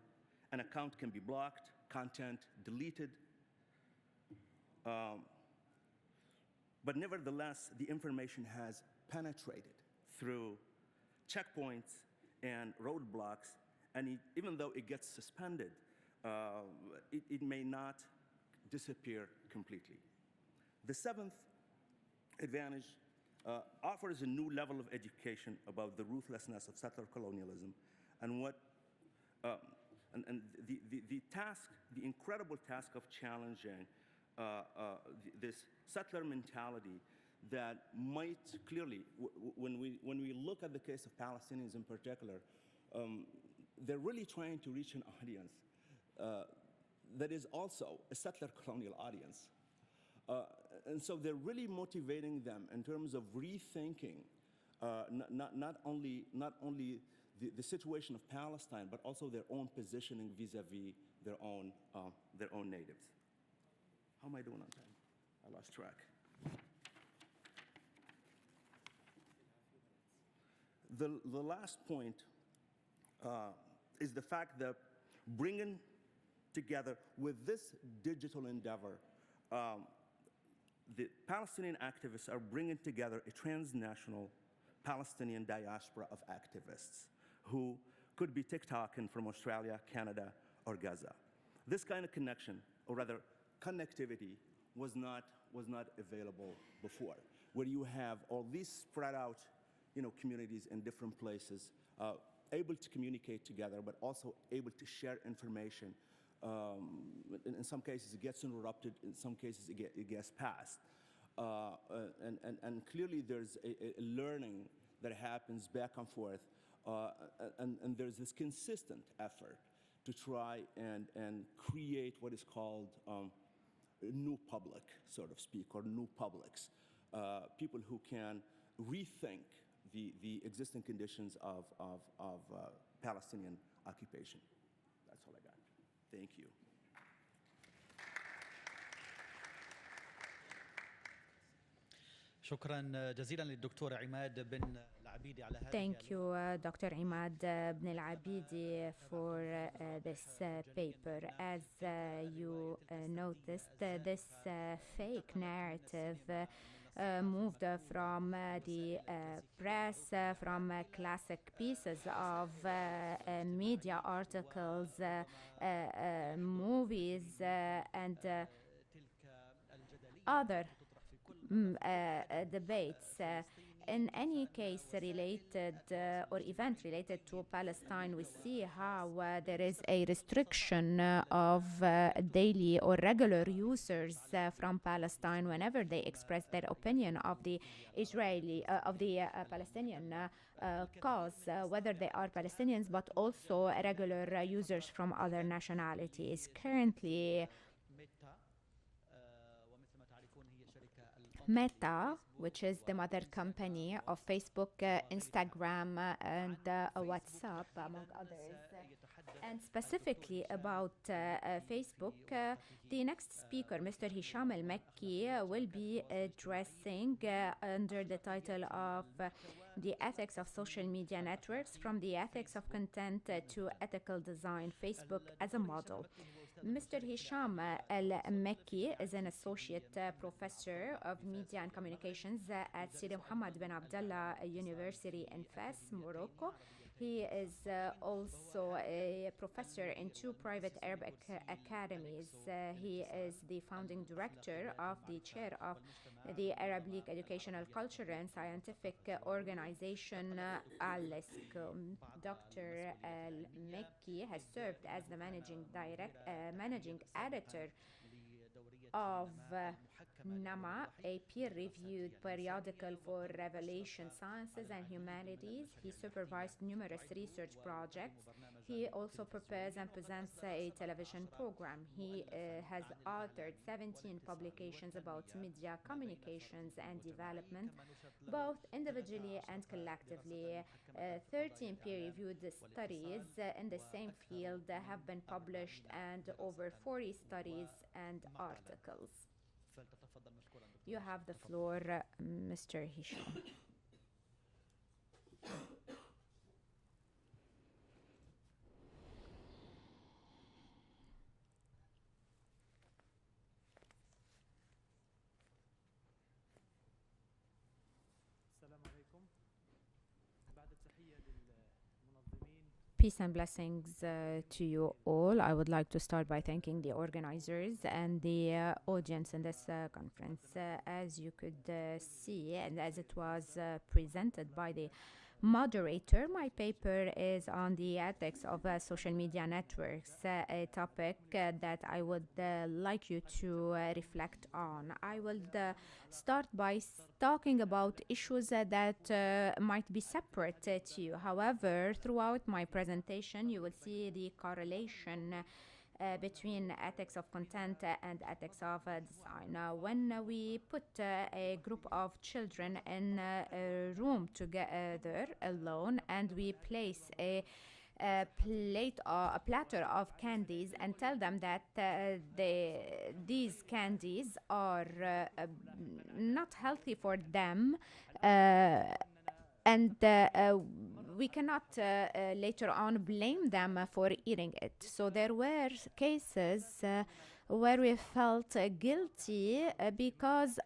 an account can be blocked, content deleted, but nevertheless, the information has penetrated through checkpoints and roadblocks, and even though it gets suspended, it may not disappear completely. The seventh advantage offers a new level of education about the ruthlessness of settler colonialism and what the task, the incredible task of challenging this settler mentality that might clearly, when we look at the case of Palestinians in particular, they're really trying to reach an audience that is also a settler colonial audience. And so they're really motivating them in terms of rethinking not only the situation of Palestine, but also their own positioning vis-a-vis their own natives. How am I doing on time? I lost track. The last point is the fact that bringing together with this digital endeavor, the Palestinian activists are bringing together a transnational Palestinian diaspora of activists who could be TikToking from Australia, Canada, or Gaza. This kind of connection, or rather connectivity, was not available before, where you have all these spread out communities in different places, able to communicate together, but also able to share information. In some cases, it gets interrupted. In some cases, it gets passed. And clearly, there's a learning that happens back and forth. And there's this consistent effort to try and create what is called a new public, so to speak, or new publics. People who can rethink the existing conditions of Palestinian occupation. That's all I got. Thank you. شكرا جزيلا للدكتور عماد بن Thank you, Dr. Imad Ibn Al-Abidi, for this paper. As you noticed, this fake narrative moved from the press, from classic pieces of media articles, movies, and other debates. In any case related or event related to Palestine, we see how there is a restriction of daily or regular users from Palestine whenever they express their opinion of the Palestinian cause, whether they are Palestinians but also regular users from other nationalities. Currently, Meta, which is the mother company of Facebook, Instagram, and WhatsApp, among others. And specifically about Facebook, the next speaker, Mr. Hisham Al-Makki, will be addressing under the title of The Ethics of Social Media Networks, from the Ethics of Content to Ethical Design, Facebook as a Model. Mr. Hisham Al-Makki is an associate professor of media and communications at Sidi Mohammed bin Abdullah University in Fes, Morocco. He is also a professor in 2 private Arabic academies. He is the founding director of the chair of the Arab League Educational, Cultural and Scientific Organization, Al-Shami. Dr. Al-Makki has served as the managing editor of NAMA, a peer-reviewed periodical for revelation sciences and humanities. He supervised numerous research projects. He also prepares and presents a television program. He has authored 17 publications about media communications and development, both individually and collectively. 13 peer-reviewed studies in the same field have been published, and over 40 studies and articles. You have the floor, Mr. Hisham. Peace and blessings to you all. I would like to start by thanking the organizers and the audience in this conference. As you could see, and as it was presented by the moderator, my paper is on the ethics of social media networks, a topic that I would like you to reflect on. I will start by talking about issues that might be separate to you. However, throughout my presentation, you will see the correlation between ethics of content and ethics of design. When we put a group of children in a room together alone, and we place a platter of candies and tell them that these candies are not healthy for them, and we cannot later on blame them for eating it. So there were cases where we felt guilty because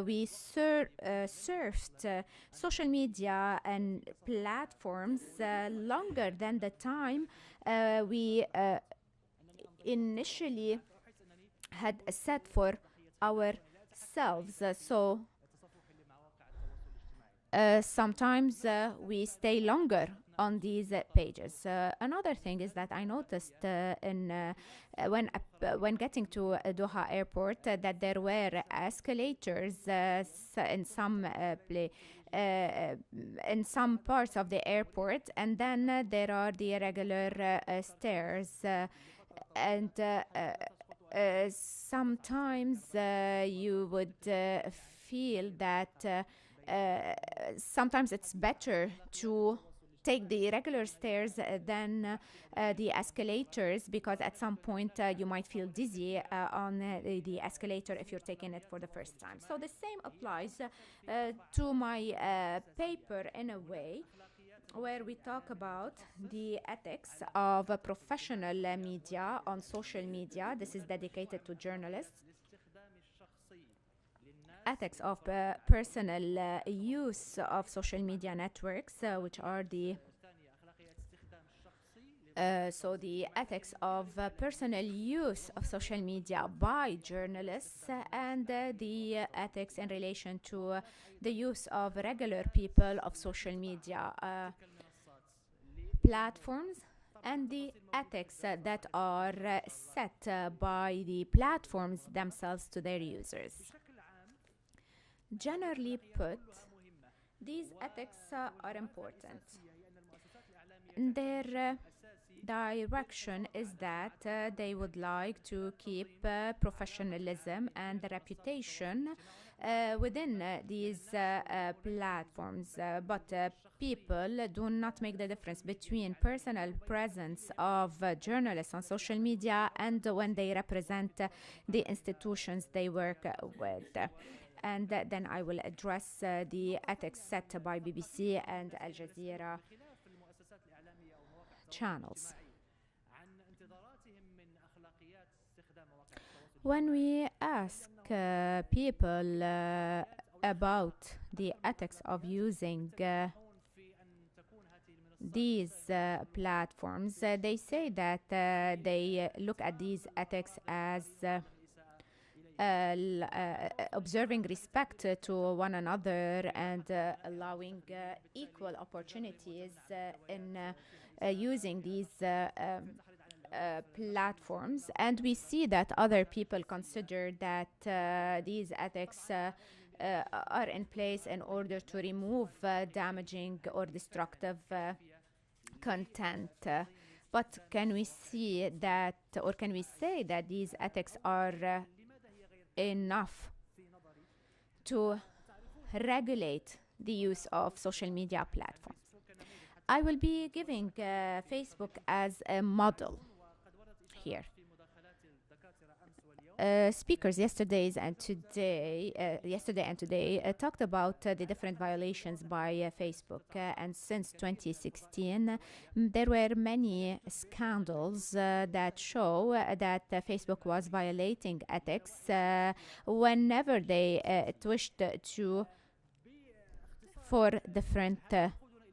we surfed social media and platforms longer than the time we initially had set for ourselves. Sometimes we stay longer on these pages. Another thing is that I noticed when getting to Doha Airport that there were escalators in some parts of the airport, and then there are the regular stairs, and sometimes you would feel that sometimes it's better to take the regular stairs than the escalators, because at some point you might feel dizzy on the escalator if you're taking it for the first time. So the same applies to my paper in a way, where we talk about the ethics of professional media on social media. This is dedicated to journalists. Ethics of personal use of social media networks, which are the so the ethics of personal use of social media by journalists, and the ethics in relation to the use of regular people of social media platforms, and the ethics that are set by the platforms themselves to their users. Generally put, these ethics are important. Their direction is that they would like to keep professionalism and reputation within these platforms, but people do not make the difference between personal presence of journalists on social media and when they represent the institutions they work with. And then I will address the ethics set by BBC and Al Jazeera channels. When we ask people about the ethics of using these platforms, they say that they look at these ethics as observing respect to one another and allowing equal opportunities in using these platforms. And we see that other people consider that these ethics are in place in order to remove damaging or destructive content. But can we see that, or can we say that these ethics are enough to regulate the use of social media platforms? I will be giving Facebook as a model here. Speakers yesterday and today talked about the different violations by Facebook, and since 2016 there were many scandals that show that Facebook was violating ethics whenever they wished to, for different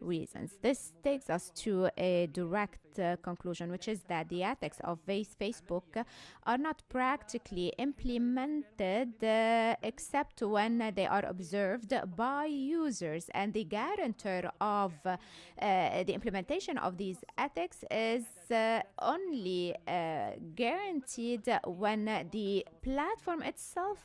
reasons. This takes us to a direct conclusion, which is that the ethics of Facebook are not practically implemented except when they are observed by users, and the guarantor of the implementation of these ethics is only guaranteed when the platform itself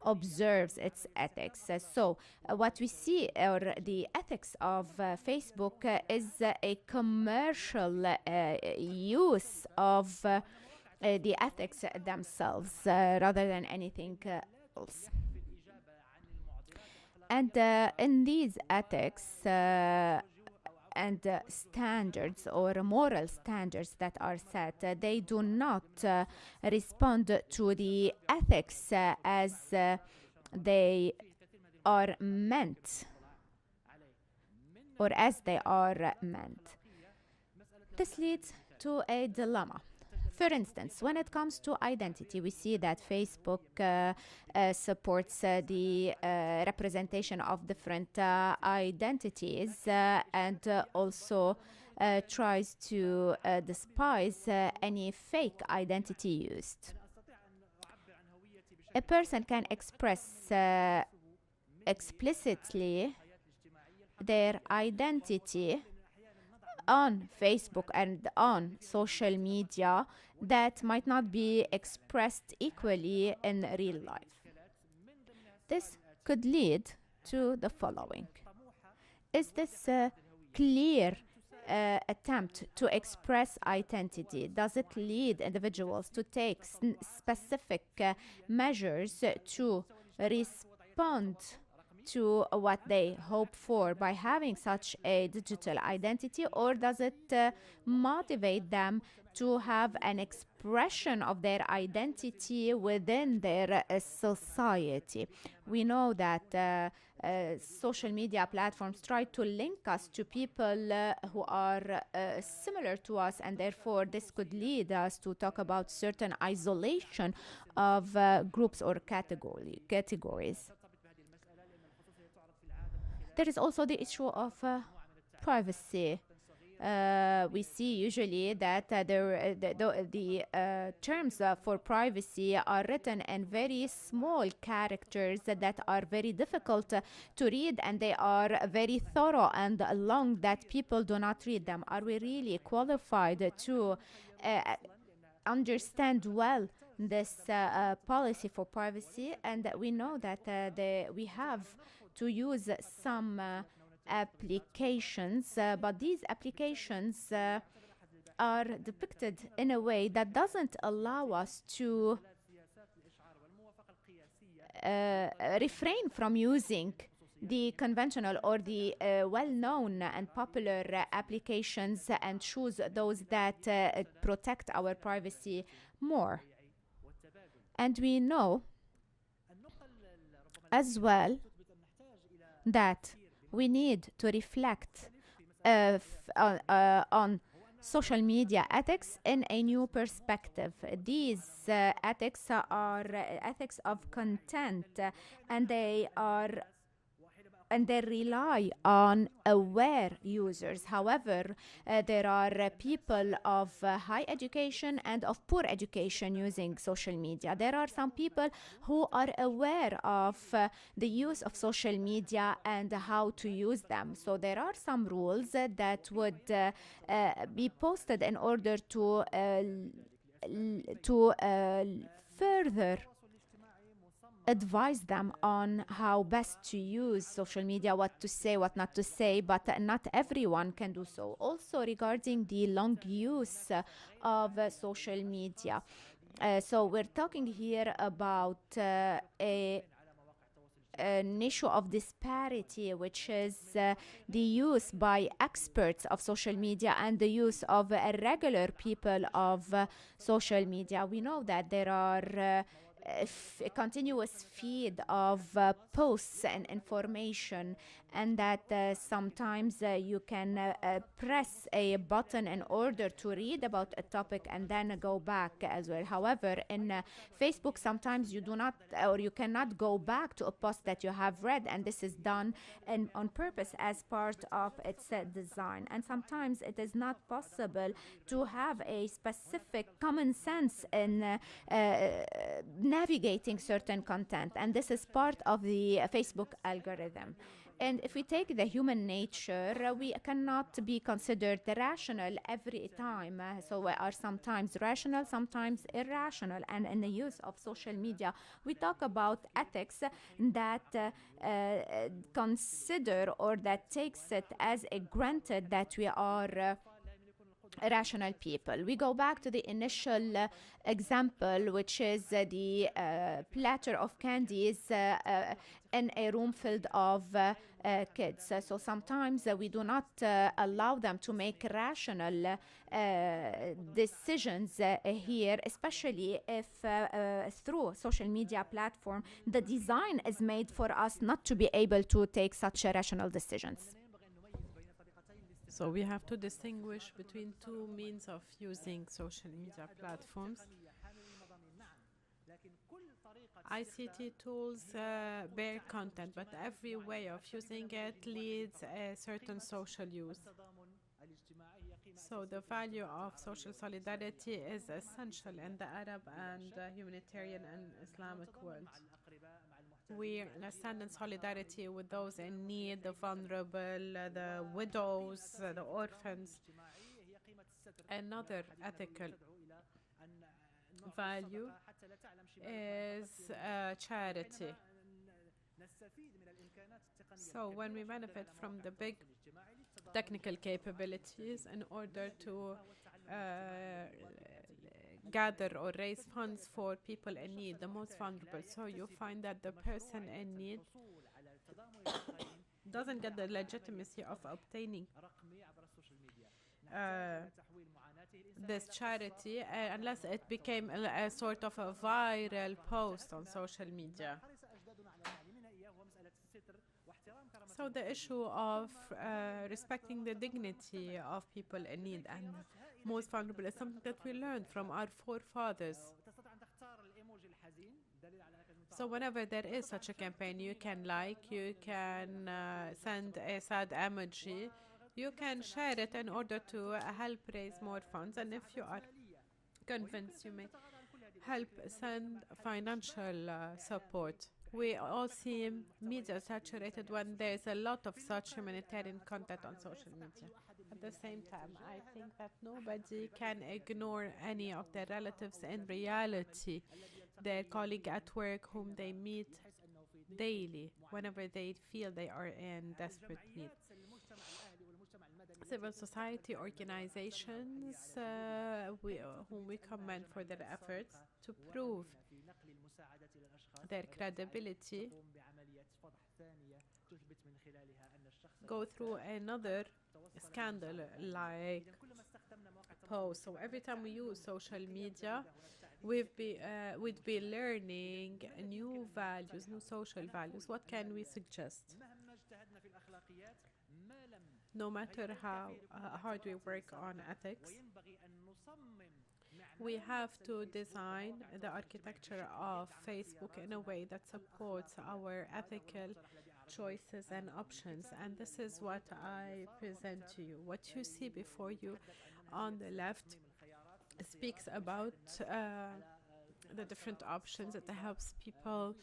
observes its ethics. So what we see, or the ethics of Facebook is a commercial use of the ethics themselves rather than anything else. And in these ethics and standards or moral standards that are set, they do not respond to the ethics as they are meant, or as they are meant. This leads to a dilemma. For instance, when it comes to identity, we see that Facebook supports the representation of different identities and also tries to despise any fake identity used. A person can express explicitly their identity on Facebook and on social media that might not be expressed equally in real life. This could lead to the following. Is this a clear attempt to express identity? Does it lead individuals to take specific measures to respond to what they hope for by having such a digital identity, or does it motivate them to have an expression of their identity within their society? We know that social media platforms try to link us to people who are similar to us, and therefore this could lead us to talk about certain isolation of groups or categories. There is also the issue of privacy. We see usually that the terms for privacy are written in very small characters that are very difficult to read, and they are very thorough and long that people do not read them. Are we really qualified to understand well this policy for privacy? And we know that we have to use some applications, but these applications are depicted in a way that doesn't allow us to refrain from using the conventional or the well-known and popular applications and choose those that protect our privacy more. And we know as well that we need to reflect on social media ethics in a new perspective. These ethics are ethics of content, and they rely on aware users. However, there are people of high education and of poor education using social media. There are some people who are aware of the use of social media and how to use them. So there are some rules that would be posted in order to further advise them on how best to use social media, what to say, what not to say, but not everyone can do so. Also regarding the long use of social media. So we're talking here about an issue of disparity, which is the use by experts of social media and the use of regular people of social media. We know that there are a continuous feed of posts and information, and that sometimes you can press a button in order to read about a topic and then go back as well. However, in Facebook, sometimes you do not, or you cannot go back to a post that you have read, and this is done on purpose as part of its design. And sometimes it is not possible to have a specific common sense in navigating certain content, and this is part of the Facebook algorithm. And if we take the human nature, we cannot be considered rational every time. So we are sometimes rational, sometimes irrational. And in the use of social media, we talk about ethics that consider, or that takes it as a granted that we are rational people. We go back to the initial example, which is the platter of candies in a room filled of kids. So sometimes we do not allow them to make rational decisions here, especially if through social media platform, the design is made for us not to be able to take such rational decisions. So we have to distinguish between two means of using social media platforms. ICT tools bear content, but every way of using it leads a certain social use. So the value of social solidarity is essential in the Arab and humanitarian and Islamic world. We stand in solidarity with those in need, the vulnerable, the widows, the orphans. Another ethical value is charity. So when we benefit from the big technical capabilities in order to gather or raise funds for people in need, the most vulnerable. So you find that the person in need doesn't get the legitimacy of obtaining this charity unless it became a sort of a viral post on social media. So the issue of respecting the dignity of people in need and most vulnerable is something that we learned from our forefathers. So whenever there is such a campaign, you can you can send a sad emoji, you can share it in order to help raise more funds. And if you are convinced, you may help send financial support. We all see media saturated when there's a lot of such humanitarian content on social media. At the same time, I think that nobody can ignore any of their relatives in reality, their colleague at work whom they meet daily whenever they feel they are in desperate need. Civil society organizations whom we commend for their efforts to prove their credibility go through another scandal like post. So every time we use social media, we'd be learning new values, new social values. What can we suggest? No matter how hard we work on ethics, we have to design the architecture of Facebook in a way that supports our ethical choices and options. And this is what I present to you. What you see before you on the left speaks about the different options. It helps people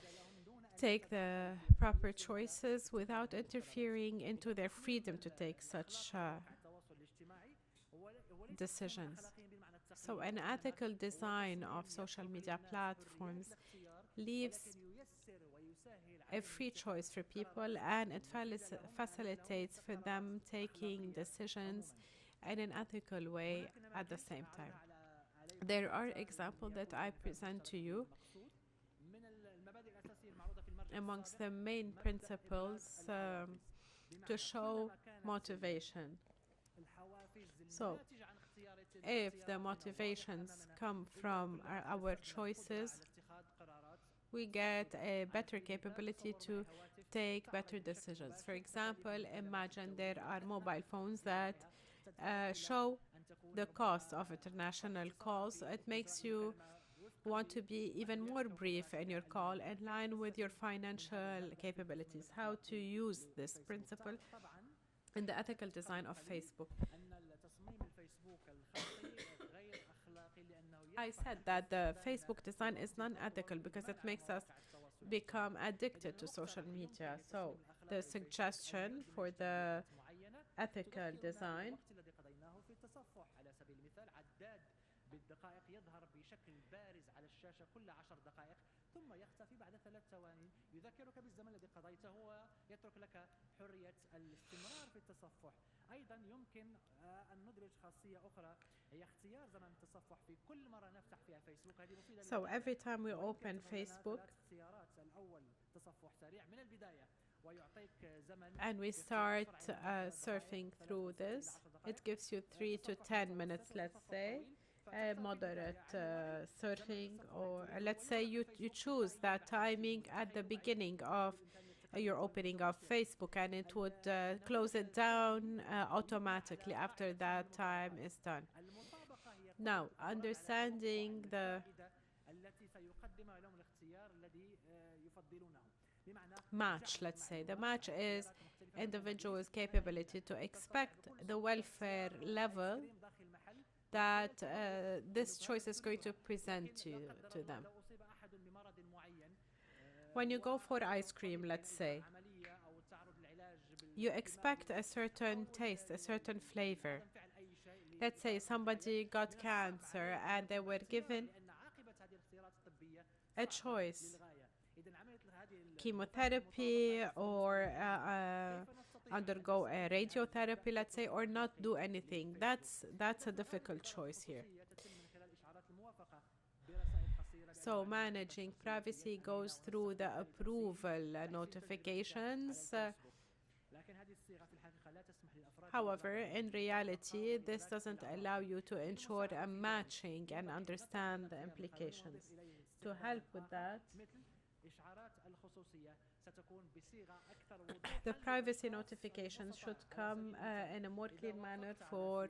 take the proper choices without interfering into their freedom to take such decisions. So an ethical design of social media platforms leaves a free choice for people, and it facilitates for them taking decisions in an ethical way at the same time. There are examples that I present to you. Amongst the main principles to show motivation. So, if the motivations come from our choices, we get a better capability to take better decisions. For example, imagine there are mobile phones that show the cost of international calls. It makes you want to be even more brief in your call in line with your financial capabilities. How to use this principle in the ethical design of Facebook. I said that the Facebook design is non-ethical because it makes us become addicted to social media. So the suggestion for the ethical design بالدقائق يظهر بشكل بارز على الشاشة كل 10 دقائق ثم يختفي بعد 3 ثواني يذكرك بالزمن الذي قضيته ويترك لك حرية الاستمرار في التصفح. أيضا يمكن أن ندرج خاصية أخرى هي اختيار زمن التصفح في كل مرة نفتح فيها فيسبوك. هذه مفيدة. So every time we open Facebook and we start surfing through this, it gives you 3 to 10 minutes, let's say. Moderate surfing, or let's say you choose that timing at the beginning of your opening of Facebook, and it would close it down automatically after that time is done. Now, understanding the match, let's say. The match is individuals' capability to expect the welfare level that this choice is going to present to them. When you go for ice cream, let's say, you expect a certain taste, a certain flavor. Let's say somebody got cancer and they were given a choice, chemotherapy or undergo a radiotherapy, let's say, or not do anything. That's a difficult choice here. So managing privacy goes through the approval notifications However, in reality, this doesn't allow you to ensure a matching and understand the implications. To help with that, the privacy notifications should come in a more clear manner for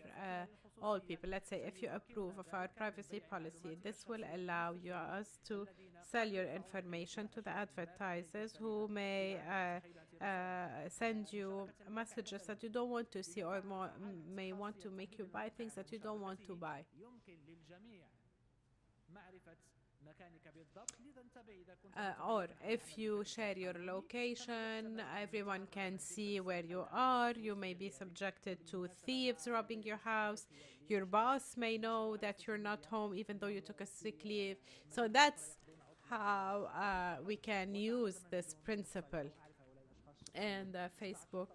all people. Let's say if you approve of our privacy policy, this will allow us to sell your information to the advertisers who may send you messages that you don't want to see, or may want to make you buy things that you don't want to buy. Or if you share your location, everyone can see where you are. You may be subjected to thieves robbing your house. Your boss may know that you're not home even though you took a sick leave. So that's how we can use this principle and Facebook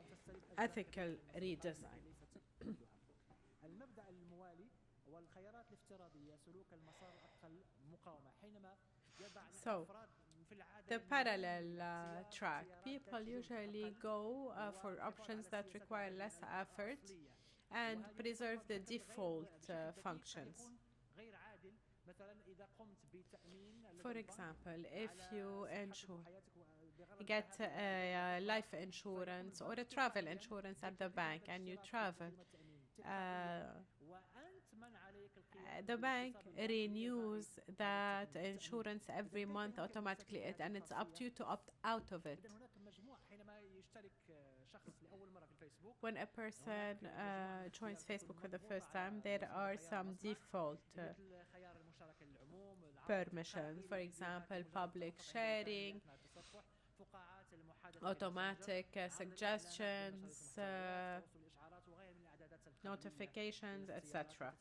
ethical redesign. So, the parallel track. People usually go for options that require less effort and preserve the default functions. For example, if you get life insurance or a travel insurance at the bank and you travel, the bank renews that insurance every month automatically, and it's up to you to opt out of it. When a person joins Facebook for the first time, there are some default permissions. For example, public sharing, automatic suggestions, notifications, etc.,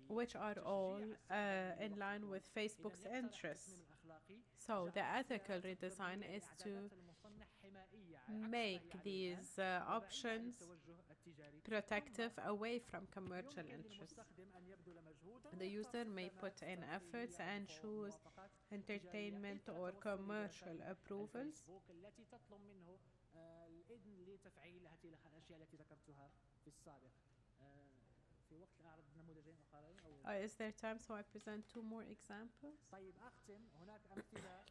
which are all in line with Facebook's interests. So the ethical redesign is to make these options protective away from commercial interests. The user may put in efforts and choose entertainment or commercial approvals. Is there time so I present two more examples?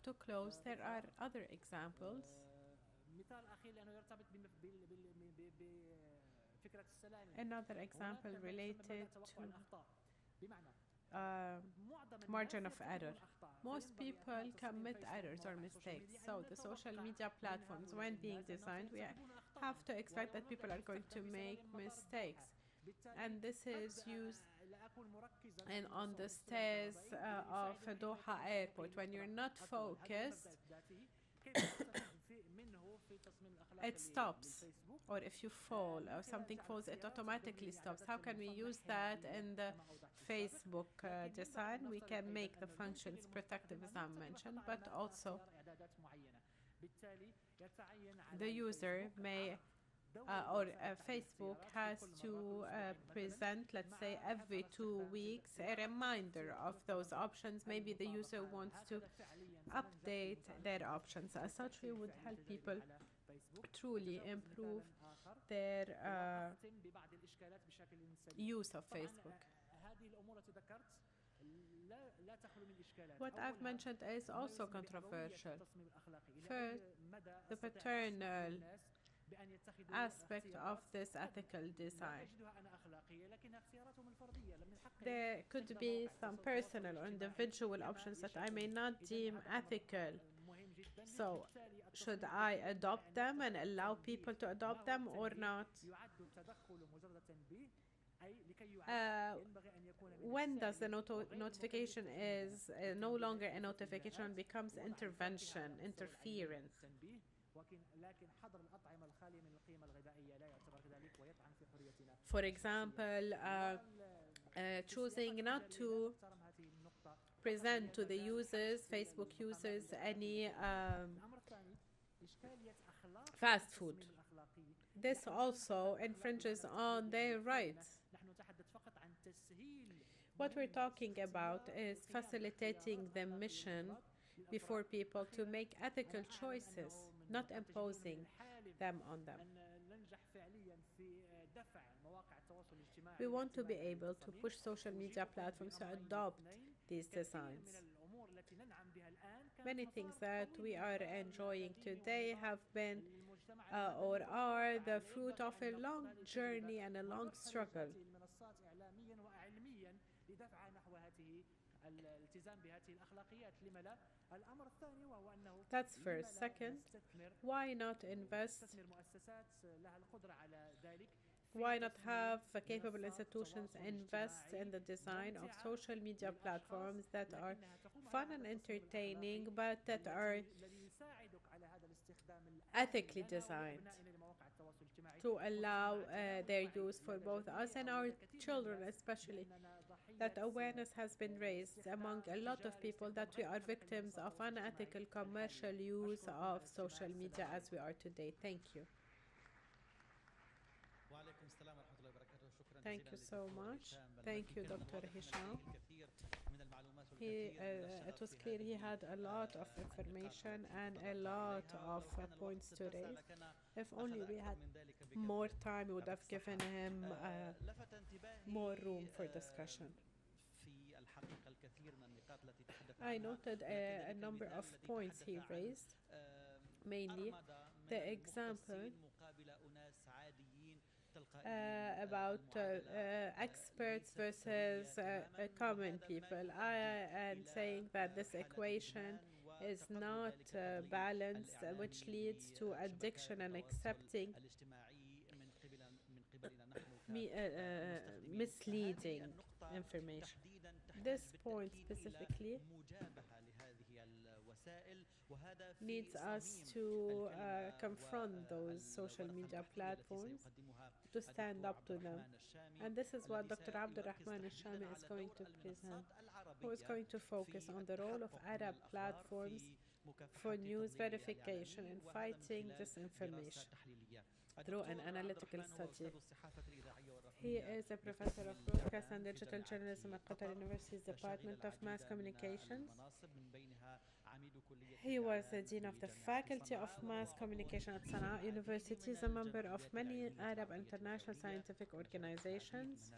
To close, there are other examples. Another example related to margin of error. Most people commit errors or mistakes. So the social media platforms, when being designed, we have to expect that people are going to make mistakes. And this is used on the stairs of Doha Airport. When you're not focused, it stops. Or if you fall or something falls, it automatically stops. How can we use that in the Facebook design? We can make the functions protective, as I mentioned, but also the user may Facebook has to present, let's say, every 2 weeks a reminder of those options. Maybe the user wants to update their options. As such, we would help people truly improve their use of Facebook. What I've mentioned is also controversial. First, the paternal aspect of this ethical design. There could be some personal or individual options that I may not deem ethical. So, should I adopt them and allow people to adopt them or not? When does the notification is no longer a notification and becomes intervention, interference? For example, choosing not to present to the users, Facebook users, any fast food. This also infringes on their rights. What we're talking about is facilitating the mission before people to make ethical choices, not imposing them on them. We want to be able to push social media platforms to adopt these designs. Many things that we are enjoying today have been or are the fruit of a long journey and a long struggle. That's first. Second, why not invest? Why not have capable institutions invest in the design of social media platforms that are fun and entertaining, but that are ethically designed to allow their use for both us and our children, especially? That awareness has been raised among a lot of people that we are victims of unethical commercial use of social media as we are today. Thank you. Thank you so much. Thank you, Dr. Hisham. It was clear he had a lot of information and a lot of points to raise. If only we had more time, we would have given him more room for discussion. I noted a number of points he raised, mainly the example about experts versus common people, and saying that this equation is not balanced, which leads to addiction and accepting misleading information. This point specifically needs us to confront those social media platforms, to stand up to them. And this is what Dr. Abdulrahman Al-Shami is going to present, who is going to focus on the role of Arab platforms for news verification and fighting disinformation through an analytical study. He is a professor of broadcast and digital journalism at Qatar University's Department of Mass Communications. He was the Dean of the Faculty of Mass Communication at Sana'a University. He is a member of many Arab international scientific organizations,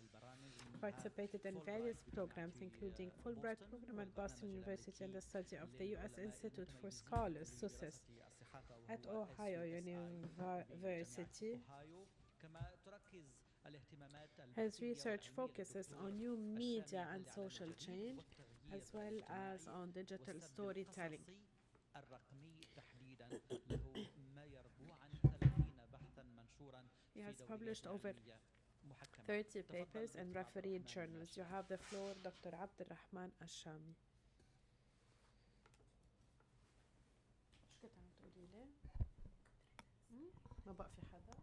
participated in various programs, including Fulbright program at Boston University and the study of the U.S. Institute for Scholars, SUSIS, at Ohio University. His research focuses on new media and social change, as well as on digital storytelling. He has published over 30 papers in refereed journals. You have the floor, Dr. Abdulrahman Al-Shami. ما بقى في حدا؟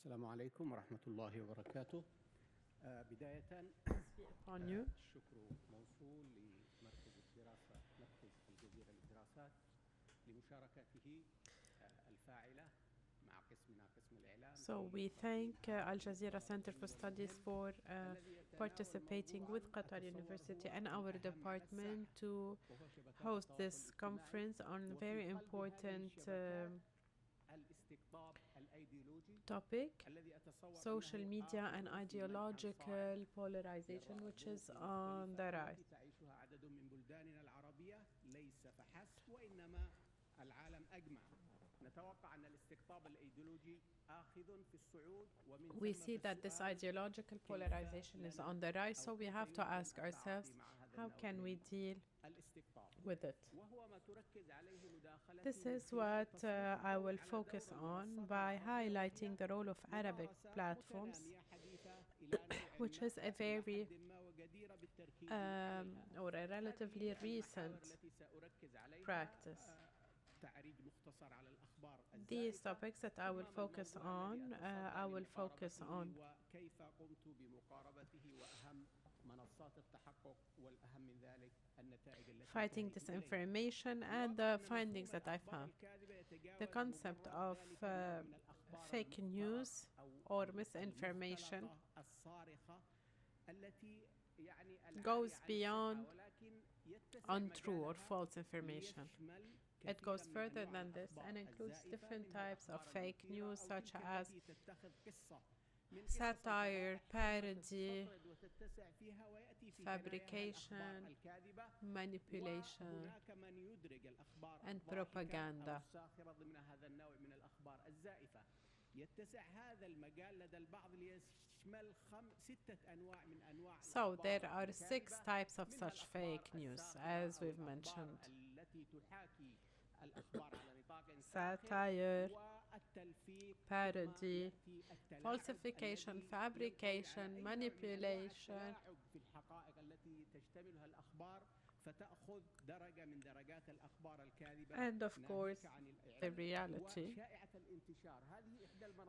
السلام عليكم ورحمة الله وبركاته. بداية الشكر موصول لمركز الدراسة مركز الجزيرة للدراسات لمشاركته الفاعلة مع قسمنا قسم الإعلام. So we thank Al Jazeera Center for Studies for participating with Qatar University and our department to host this conference on a very important topic, social media and ideological polarization, which is on the rise. We see that this ideological polarization is on the rise, so we have to ask ourselves, how can we deal with it? This is what I will focus on by highlighting the role of Arabic platforms, which is a very or a relatively recent practice. These topics that I will focus on fighting disinformation and the findings that I found. The concept of fake news or misinformation goes beyond untrue or false information. It goes further than this and includes different types of fake news such as satire, parody, fabrication, manipulation, and propaganda. So there are 6 types of such fake news, as we've mentioned. Satire, parody, falsification, fabrication, manipulation, and of course, the reality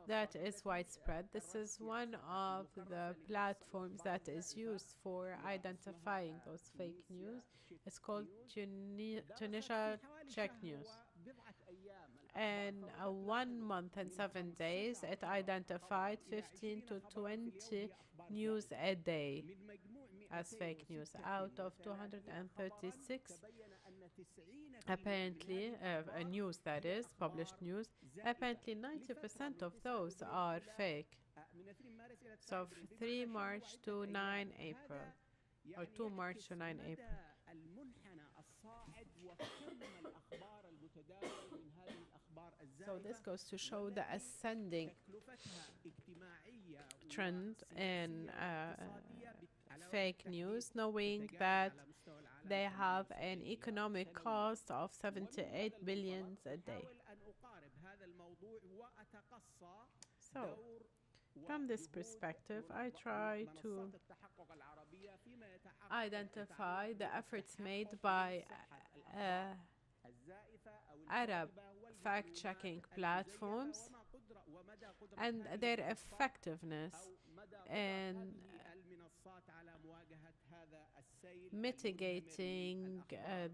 that is widespread. This is one of the platforms that is used for identifying those fake news. It's called Tunisia Check News. In 1 month and 7 days, it identified 15 to 20 news a day as fake news. Out of 236, apparently, news that is, published news, apparently 90% of those are fake. So 3 March to 9 April, or 2 March to 9 April. So this goes to show the ascending trend in fake news, knowing that they have an economic cost of 78 billion a day. So, from this perspective, I try to identify the efforts made by Arab fact-checking platforms and their effectiveness in mitigating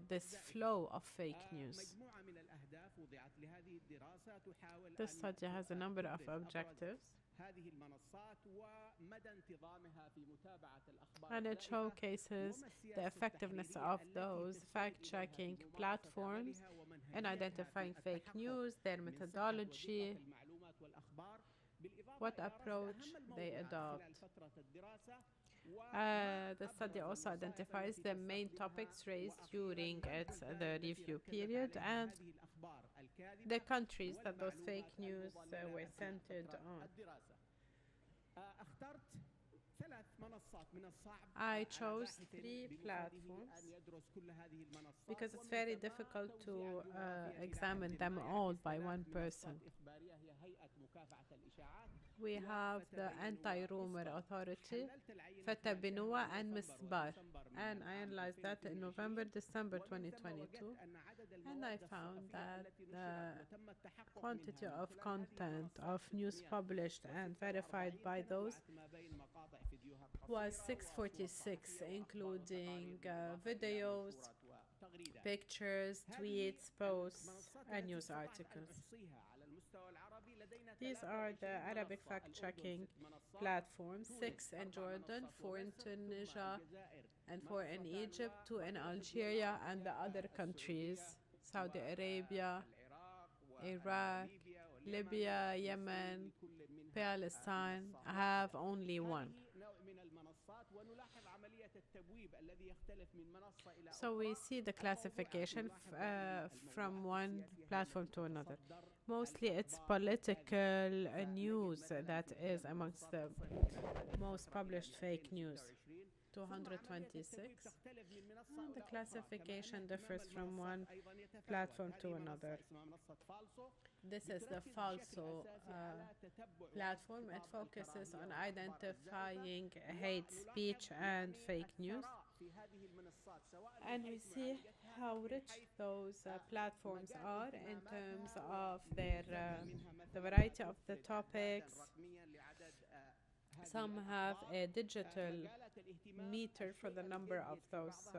this flow of fake news. This study has a number of objectives, and it showcases the effectiveness of those fact-checking platforms in identifying fake news, their methodology, what approach they adopt. The study also identifies the main topics raised during the review period and the countries that those fake news were centered on. I chose 3 platforms because it's very difficult to examine them all by one person. We have the Anti-Rumor Authority, Fatah Binua, and Misbar, and I analyzed that in November, December 2022, and I found that the quantity of content of news published and verified by those was 646, including videos, pictures, tweets, posts, and news articles. These are the Arabic fact-checking platforms, 6 in Jordan, 4 in Tunisia, and 4 in Egypt, 2 in Algeria, and the other countries, Saudi Arabia, Iraq, Libya, Yemen, Palestine, have only 1. So we see the classification from one platform to another. Mostly it's political news that is amongst the most published fake news, 226. And the classification differs from one platform to another. This is the Falso platform. It focuses on identifying hate speech and fake news. And we see how rich those platforms are in terms of their the variety of the topics, Some have a digital meter for the number of those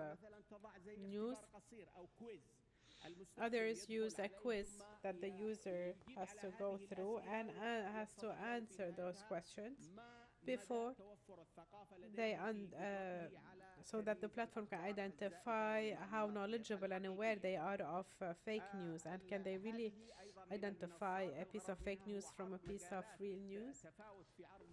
news. Others use a quiz that the user has to go through and has to answer those questions before so that the platform can identify how knowledgeable and aware they are of fake news, and can they really identify a piece of fake news from a piece of real news. تفاوت في عرض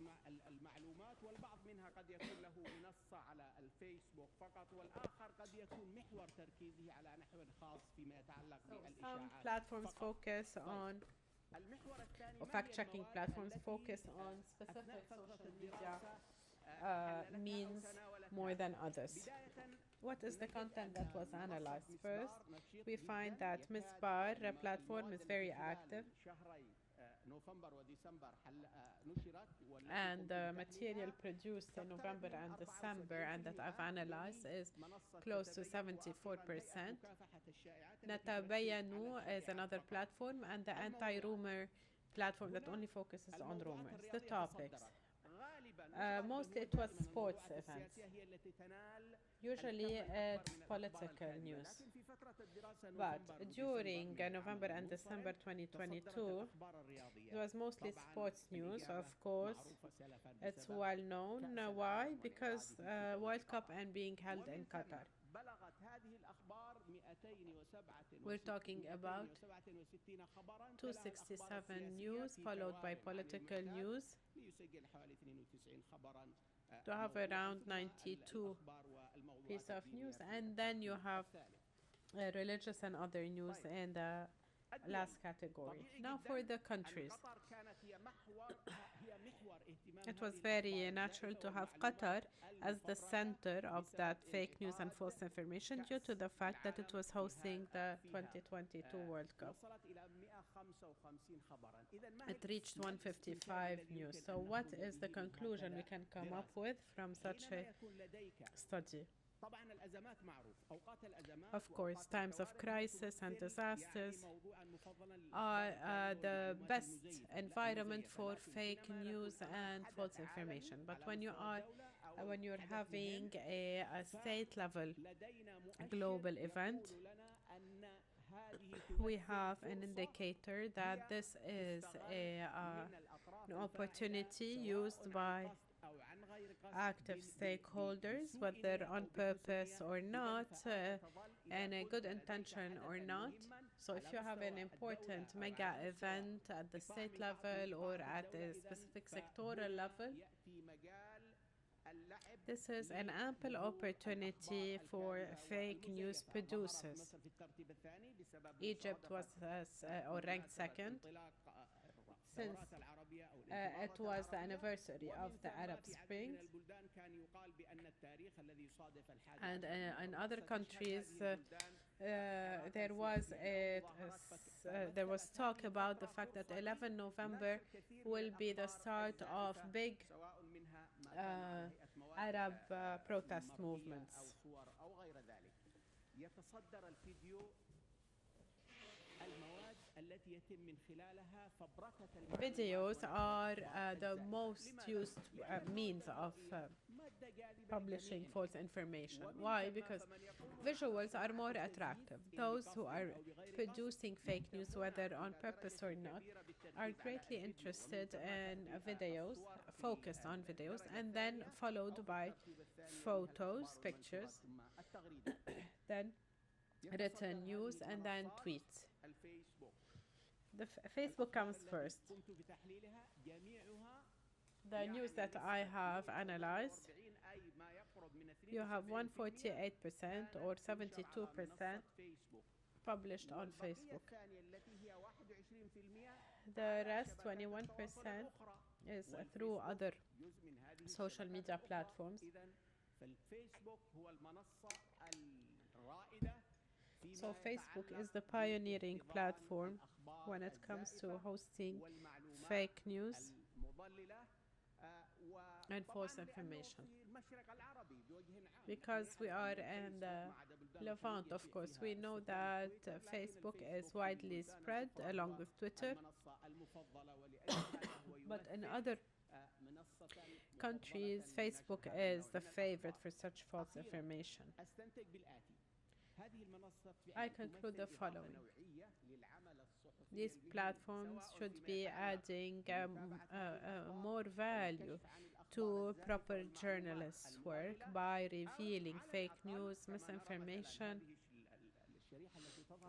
المعلومات، والبعض منها قد يكون له منصة على الفيسبوك فقط، والآخر قد يكون محور تركيزه على نحو خاص فيما يتعلق بالإشاعات. Some platforms focus on, or fact-checking platforms focus on specific social media means more than others. What is the content that was analyzed? First, we find that Misbar platform is very active, and the material produced in November and December and that I've analyzed is close to 74%. Natabayanu is another platform, and the anti-rumor platform that only focuses on rumors. The topics. Mostly it was sports events. Usually it's political news. But during November and December 2022, it was mostly sports news, of course. It's well known. Why? Because World Cup and being held in Qatar. We're talking about 267 news, followed by political news, to have around 92 pieces of news, and then you have religious and other news in the last category. Now for the countries. It was very natural to have Qatar as the center of that fake news and false information due to the fact that it was hosting the 2022 World Cup. It reached 155 news. So what is the conclusion we can come up with from such a study? Of course, times of crisis and disasters are the best environment for fake news and false information. But when you're having a state-level global event, we have an indicator that this is an opportunity used by active stakeholders, whether on purpose or not, and a good intention or not. So if you have an important mega event at the state level or at the specific sectoral level, this is an ample opportunity for fake news producers. Egypt was ranked second, since it was the anniversary of the Arab Spring. And in other countries, there was talk about the fact that 11 November will be the start of big Arab protest movements. Videos are the most used means of publishing false information. Why? Because visuals are more attractive. Those who are producing fake news, whether on purpose or not, are greatly interested in videos, focused on videos, and then followed by photos, pictures, then written news, and then tweets. The Facebook comes first. The news that I have analyzed, you have 148% or 72% published on Facebook. The rest, 21%, is through other social media platforms. So Facebook is the pioneering platform when it comes to hosting fake news and false information. Because we are in the Levant, of course, we know that Facebook is widely spread along with Twitter. But in other countries, Facebook is the favorite for such false information. I conclude the following. These platforms should be adding more value to proper journalists' work by revealing fake news, misinformation,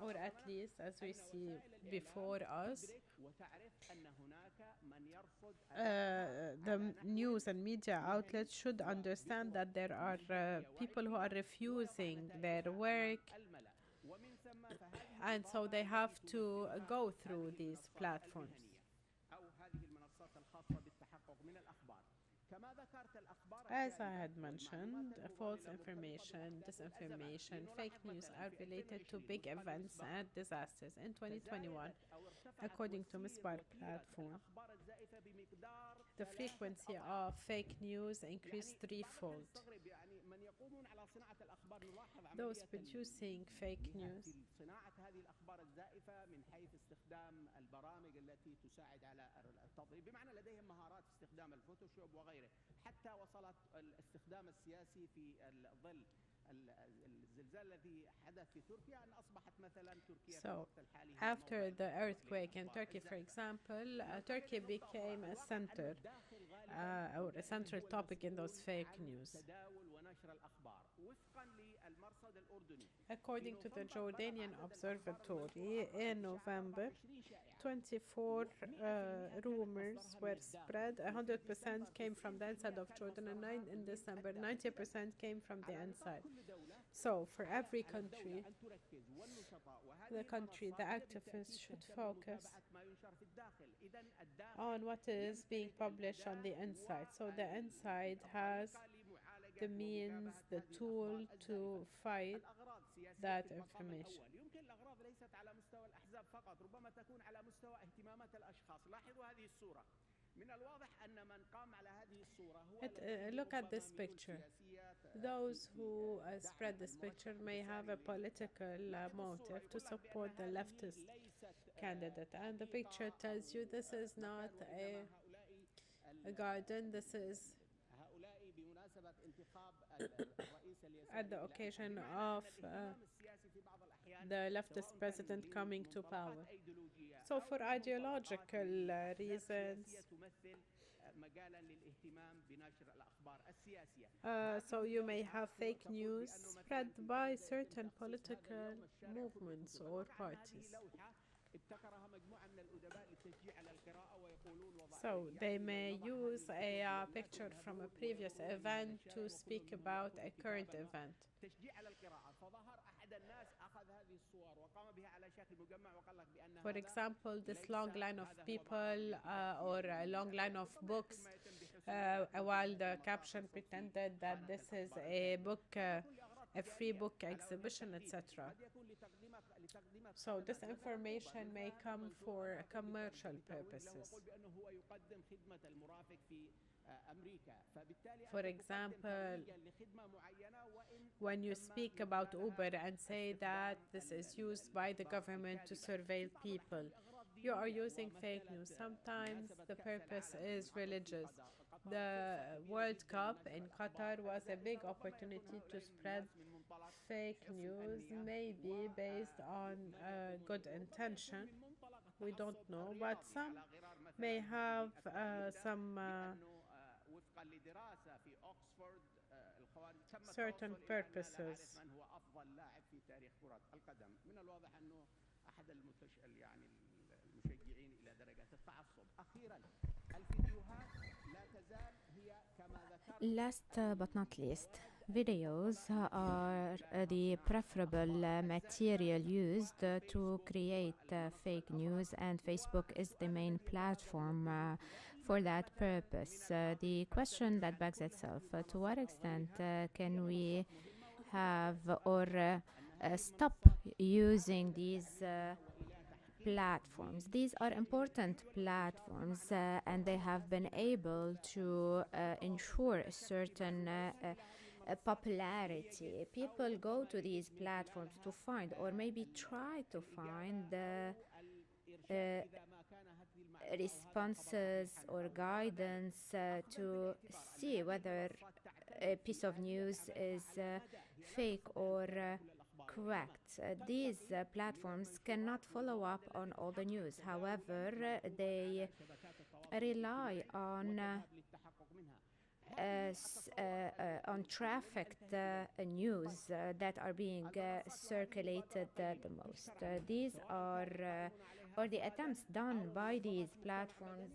or at least, as we see before us, the news and media outlets should understand that there are people who are refusing their work, and so they have to go through these platforms. As I had mentioned, false information, disinformation, fake news are related to big events and disasters. In 2021, according to Misbar platform, the frequency of fake news increased threefold. Those producing fake news So, after the earthquake in Turkey, for example, Turkey became a center or a central topic in those fake news. According to the Jordanian Observatory, in November, 24 rumors were spread. 100% came from the inside of Jordan, and in December, 90% came from the inside. So, for every country, the activists should focus on what is being published on the inside. So, the inside has the means, the tool to fight that information. Look at this picture. Those who spread this picture may have a political motive to support the leftist candidate. And the picture tells you this is not a garden, this is at the occasion of the leftist president coming to power. So for ideological reasons, so you may have fake news spread by certain political movements or parties. So they may use a picture from a previous event to speak about a current event. For example, this long line of people or a long line of books, while the caption pretended that this is a book, a free book exhibition, etc. So this information may come for commercial purposes. For example, when you speak about Uber and say that this is used by the government to surveil people, you are using fake news. Sometimes the purpose is religious. The World Cup in Qatar was a big opportunity to spread fake news, maybe based on good intention. We don't know, but some may have some certain purposes. Last but not least, videos are the preferable material used to create fake news, and Facebook is the main platform for that purpose. The question that begs itself, to what extent can we have or stop using these platforms? These are important platforms and they have been able to ensure a certain popularity. People go to these platforms to find or maybe try to find responses or guidance to see whether a piece of news is fake or correct. These platforms cannot follow up on all the news. However, they rely on trafficked news that are being circulated the most. These are or the attempts done by these platforms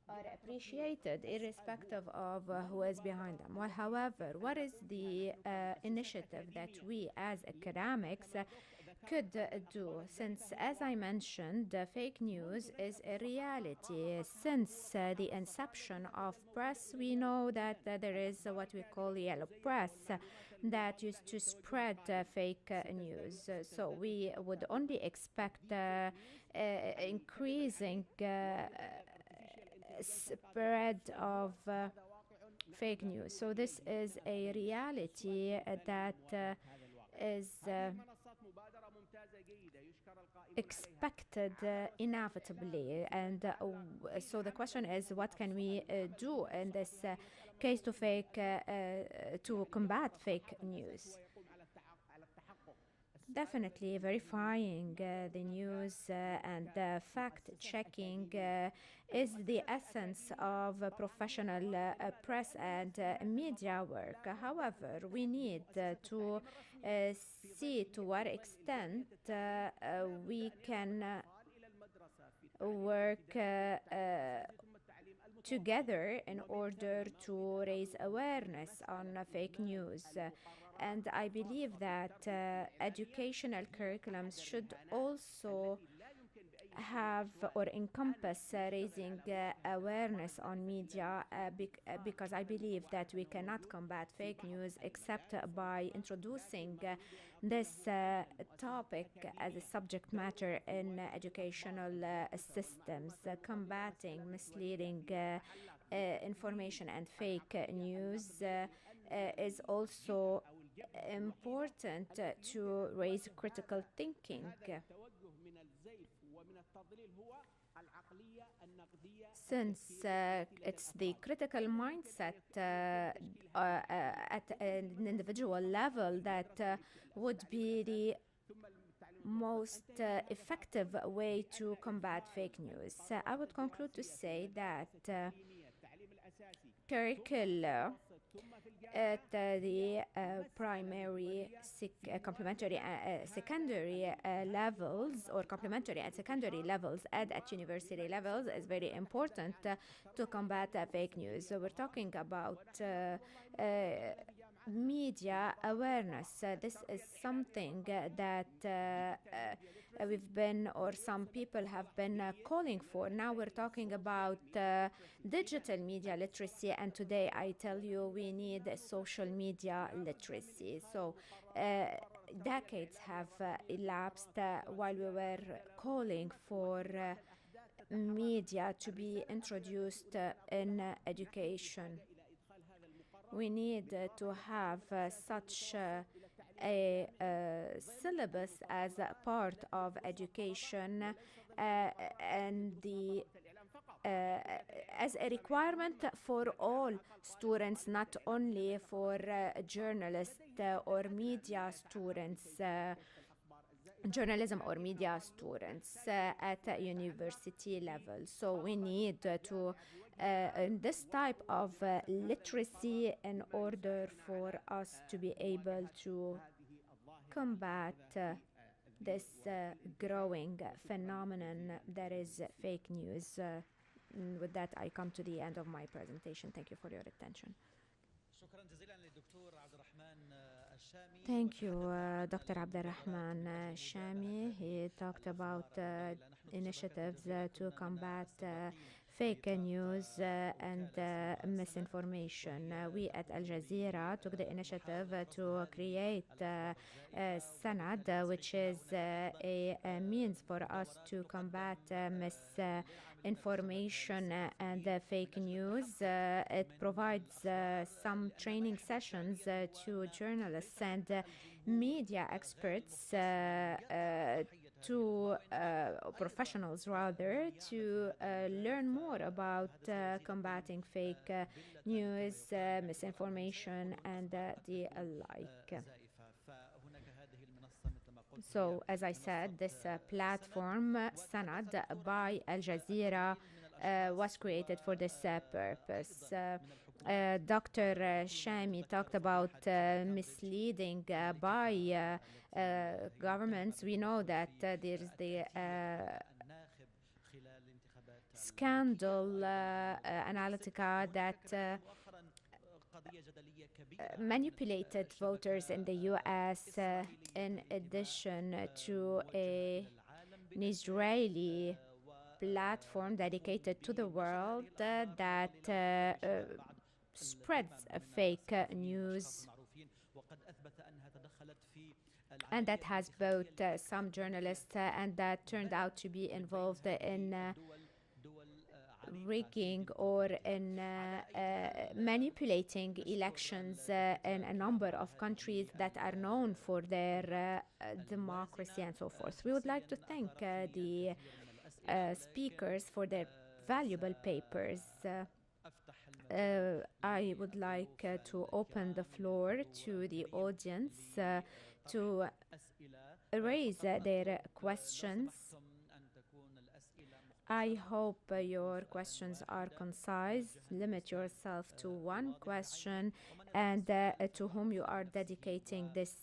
are appreciated irrespective of who is behind them. Well, however, what is the initiative that we as academics could do, since, as I mentioned, fake news is a reality. Since the inception of press, we know that there is what we call yellow press that used to spread fake news. So we would only expect increasing spread of fake news. So this is a reality that is expected inevitably. And so the question is, what can we do in this case to combat fake news? Definitely verifying the news and fact-checking is the essence of professional press and media work. However, we need to see to what extent we can work together in order to raise awareness on fake news. And I believe that educational curriculums should also have or encompass raising awareness on media because I believe that we cannot combat fake news except by introducing this topic as a subject matter in educational systems. Combating misleading information and fake news is also important to raise critical thinking. Since it's the critical mindset at an individual level that would be the most effective way to combat fake news. I would conclude to say that curricula at the primary, complementary, secondary levels, or complementary and secondary levels, and at university levels is very important to combat fake news. So we're talking about media awareness. This is something that we've been, or some people have been calling for. Now we're talking about digital media literacy, and today I tell you we need social media literacy. So decades have elapsed while we were calling for media to be introduced in education. We need to have such a syllabus as a part of education and as a requirement for all students, not only for journalists or media students, journalism or media students at university level. So we need to this type of literacy in order for us to be able to combat this growing phenomenon that is fake news. With that, I come to the end of my presentation. Thank you for your attention. Thank you, Dr. Abdulrahman Al-Shami. He talked about initiatives to combat fake news and misinformation. We at Al Jazeera took the initiative to create Sanad, which is a means for us to combat misinformation and fake news. It provides some training sessions to journalists and media experts to professionals rather to learn more about combating fake news, misinformation, and the like. So, as I said, this platform, Sanad, by Al Jazeera, was created for this purpose. Dr. Shami talked about misleading by governments. We know that there's the scandal Analytical that manipulated voters in the US in addition to an Israeli platform dedicated to the world that spreads fake news, and that has both some journalists and that turned out to be involved in rigging or in manipulating elections in a number of countries that are known for their democracy and so forth. We would like to thank the speakers for their valuable papers. I would like to open the floor to the audience to raise their questions. I hope your questions are concise. Limit yourself to one question and to whom you are dedicating this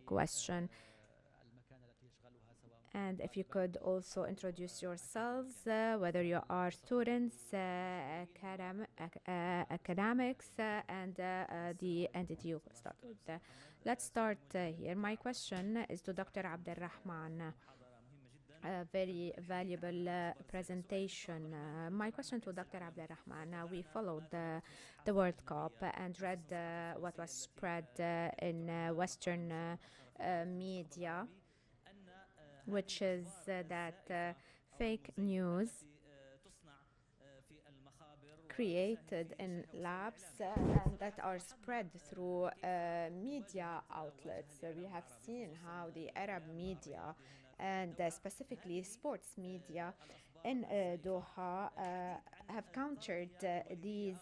question. And if you could also introduce yourselves, whether you are students, academics, and the entity you start with. Let's start here. My question is to Dr. Abdulrahman. A very valuable presentation. My question to Dr. Abdulrahman, we followed the World Cup and read what was spread in Western media, which is that fake news created in labs and that are spread through media outlets. We have seen how the Arab media and specifically sports media in Doha have countered these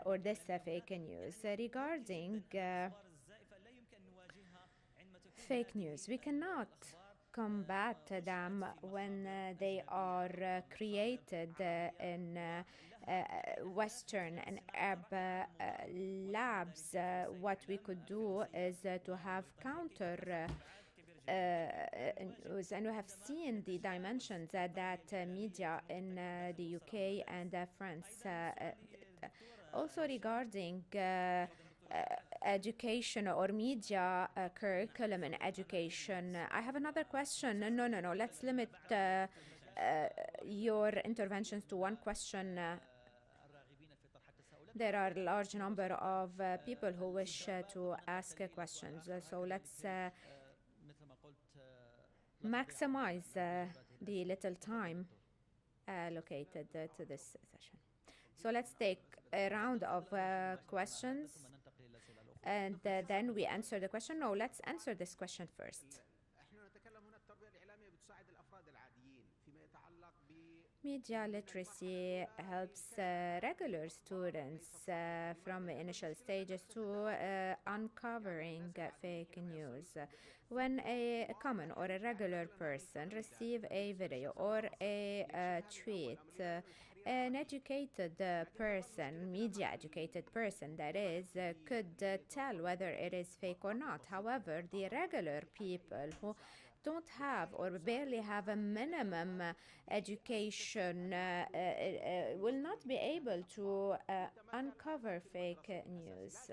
or this fake news. Regarding fake news, we cannot combat them when they are created in Western and Arab labs. What we could do is to have counter news, and we have seen the dimensions that media in the UK and France. Also regarding education or media curriculum in education, I have another question. No. Let's limit your interventions to one question. There are a large number of people who wish to ask questions, so let's maximize the little time allocated to this session. So let's take a round of questions and then we answer the question. No, let's answer this question first. Media literacy helps regular students from the initial stages to uncovering fake news. When a common or a regular person receive a video or a tweet, an educated person, media educated person that is, could tell whether it is fake or not. However, the regular people who don't have or barely have a minimum education will not be able to uncover fake news.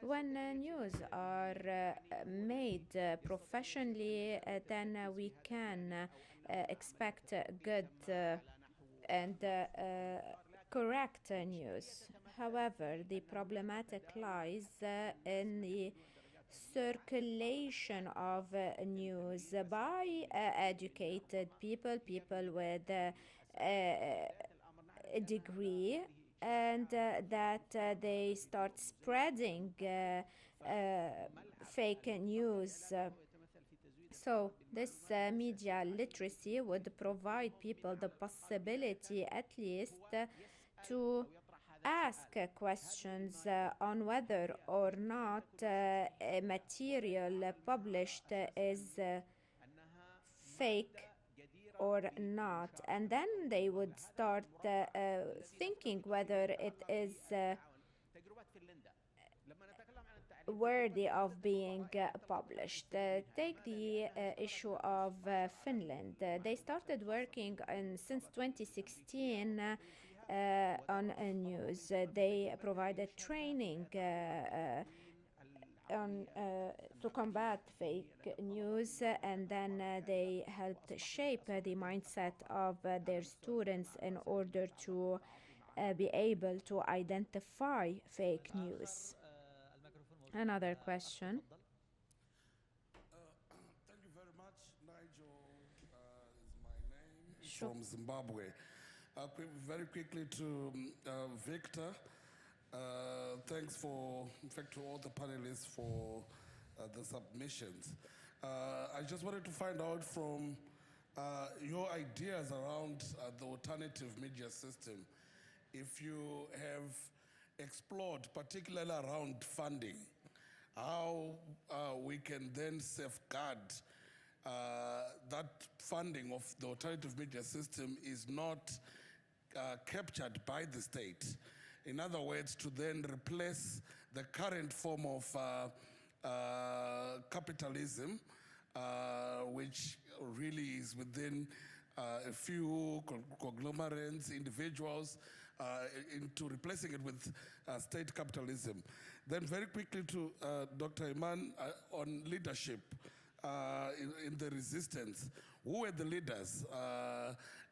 When news are made professionally, then we can expect good and correct news. However, the problematic lies in the circulation of news by educated people with a degree, and that they start spreading fake news So this media literacy would provide people the possibility at least to ask questions on whether or not a material published is fake or not, and then they would start thinking whether it is worthy of being published. Take the issue of Finland. They started working since 2016 on news. They provided training to combat fake news, and then they helped shape the mindset of their students in order to be able to identify fake news. Another question. Thank you very much. Nigel is my name. From Zimbabwe. Very quickly to Victor. Thanks in fact, to all the panelists for the submissions. I just wanted to find out from your ideas around the alternative media system, if you have explored, particularly around funding, how we can then safeguard that funding of the alternative media system is not captured by the state. In other words, to then replace the current form of capitalism, which really is within a few conglomerates, individuals, into replacing it with state capitalism. Then very quickly to Dr. Iman on leadership in the resistance. Who were the leaders?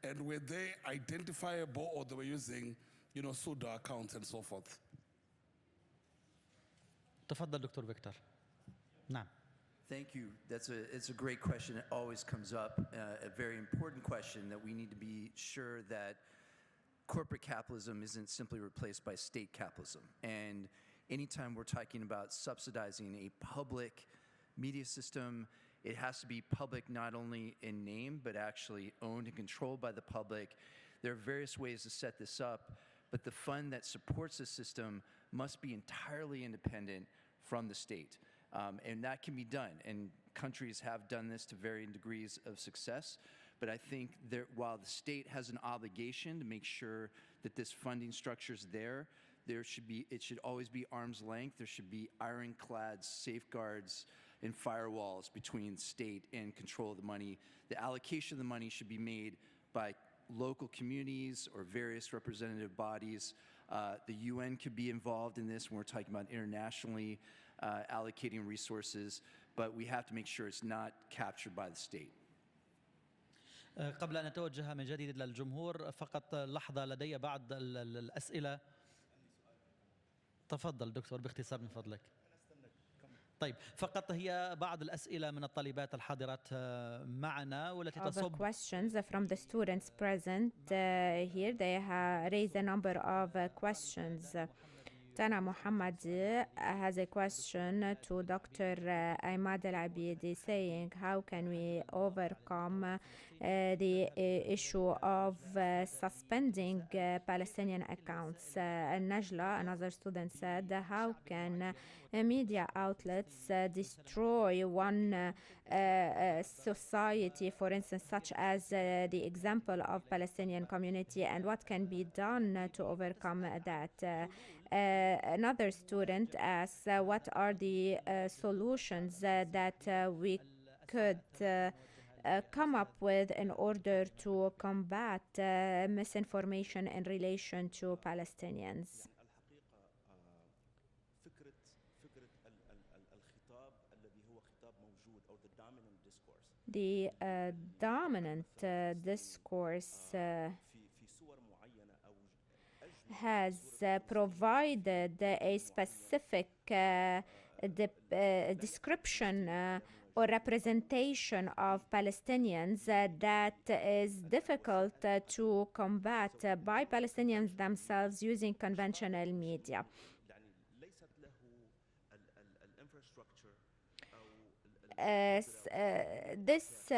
And were they identifiable, or they were using pseudo accounts and so forth? تفضل دكتور فيكتور. نعم. Thank you. It's a great question. It always comes up, a very important question that we need to be sure that corporate capitalism isn't simply replaced by state capitalism. And anytime we're talking about subsidizing a public media system, it has to be public not only in name, but actually owned and controlled by the public. There are various ways to set this up, but the fund that supports the system must be entirely independent from the state. And that can be done, and countries have done this to varying degrees of success. But I think while the state has an obligation to make sure that this funding structure is there, it should always be arm's length. There should be ironclad safeguards and firewalls between state and control of the money. The allocation of the money should be made by local communities or various representative bodies. The UN could be involved in this when we're talking about internationally allocating resources, but we have to make sure it's not captured by the state. قبل أن أتوجه من جديد للجمهور فقط لحظة، لدي بعض الأسئلة. تفضل دكتور باختصار من فضلك. طيب فقط هي بعض الأسئلة من الطالبات الحاضرات معنا والتي تصب. Questions from the students present here. They raised a number of questions. Tana Mohammadi has a question to Dr. Imed Al-Abidi, saying how can we overcome the issue of suspending Palestinian accounts. Najla, another student, said how can media outlets destroy one society, for instance, such as the example of Palestinian community, and what can be done to overcome that. Another student asks what are the solutions that we could come up with in order to combat misinformation in relation to Palestinians. The dominant discourse has provided a specific description or representation of Palestinians that is difficult to combat by Palestinians themselves using conventional media. this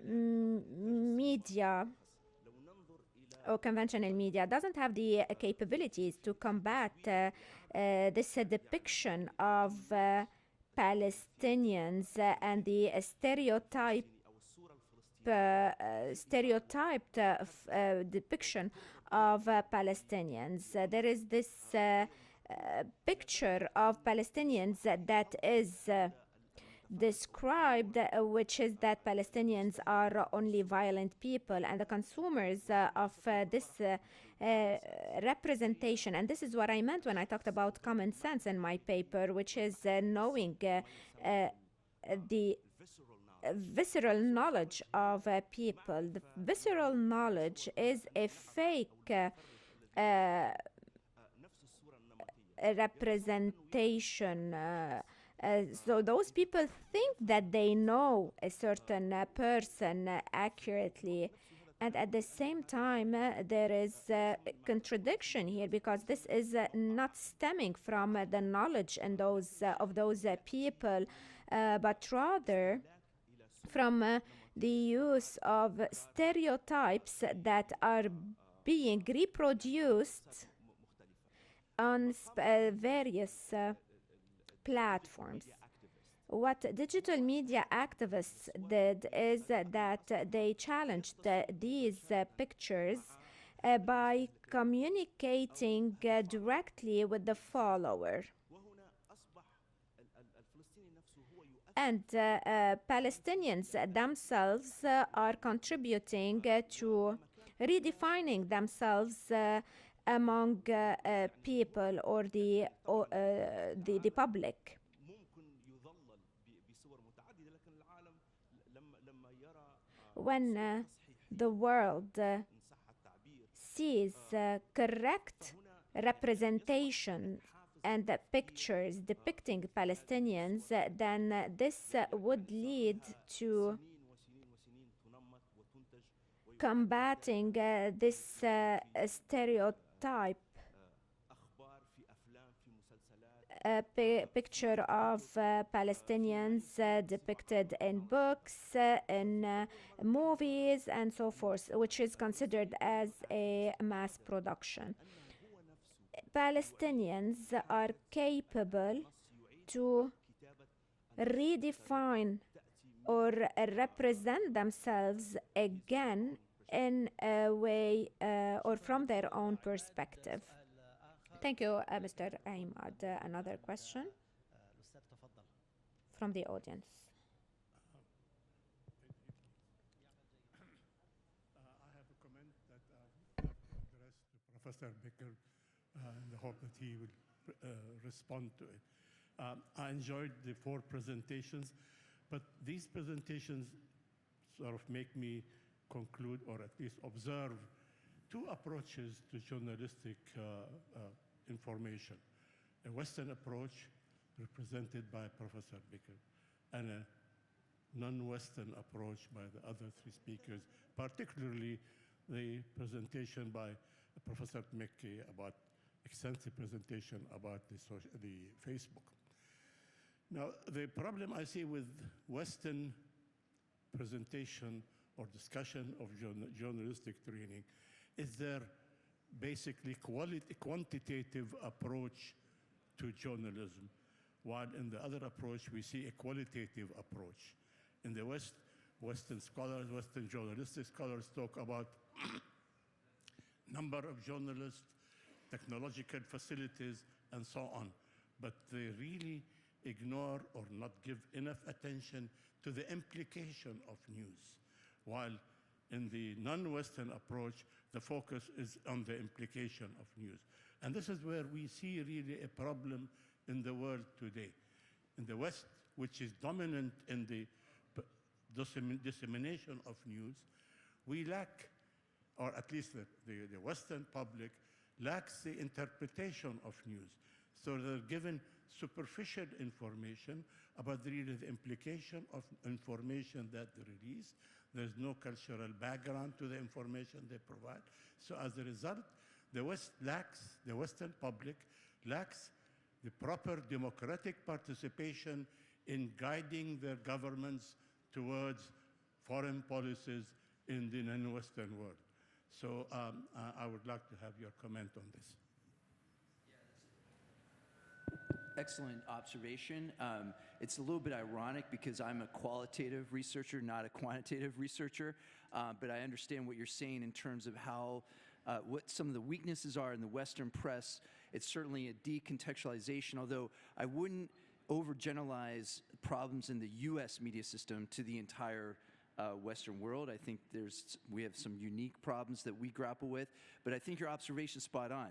media or conventional media doesn't have the capabilities to combat this depiction of Palestinians and the stereotyped depiction of Palestinians. There is this picture of Palestinians that is described, which is that Palestinians are only violent people, and the consumers of this representation, and this is what I meant when I talked about common sense in my paper, which is knowing the visceral knowledge of people. The visceral knowledge is a fake representation. So those people think that they know a certain person accurately, and at the same time there is a contradiction here, because this is not stemming from the knowledge and of those people, but rather from the use of stereotypes that are being reproduced on various platforms. What digital media activists did is that they challenged these pictures by communicating directly with the follower. And Palestinians themselves are contributing to redefining themselves among people or the public. When the world sees correct representation and pictures depicting Palestinians, then this would lead to combating this stereotype picture of Palestinians depicted in books, in movies, and so forth, which is considered as a mass production. Palestinians are capable to redefine or represent themselves again in a way or from their own perspective. Thank you, Mr. Imed. Another question from the audience. I have a comment that I've addressed to Professor Pickard in the hope that he will respond to it. I enjoyed the 4 presentations, but these presentations sort of make me conclude, or at least observe, 2 approaches to journalistic information. A Western approach represented by Professor Pickard, and a non-Western approach by the other 3 speakers, particularly the presentation by Professor Mekki, about extensive presentation about the Facebook. Now, the problem I see with Western presentation or discussion of journalistic training is their basically quantitative approach to journalism, while in the other approach we see a qualitative approach. In the West, Western scholars, Western journalistic scholars talk about number of journalists, technological facilities, and so on, but they really ignore or not give enough attention to the implication of news, while in the non-Western approach, the focus is on the implication of news. And this is where we see really a problem in the world today. In the West, which is dominant in the dissemination of news, we lack, or at least the Western public lacks the interpretation of news. So they're given superficial information about the implication of information that they release. There's no cultural background to the information they provide. So as a result, the Western public lacks the proper democratic participation in guiding their governments towards foreign policies in the non-Western world. So I would like to have your comment on this. Excellent observation. It's a little bit ironic because I'm a qualitative researcher, not a quantitative researcher, but I understand what you're saying in terms of how, what some of the weaknesses are in the Western press. It's certainly a decontextualization, although I wouldn't overgeneralize problems in the U.S. media system to the entire Western world. I think we have some unique problems that we grapple with, but I think your observation's spot on.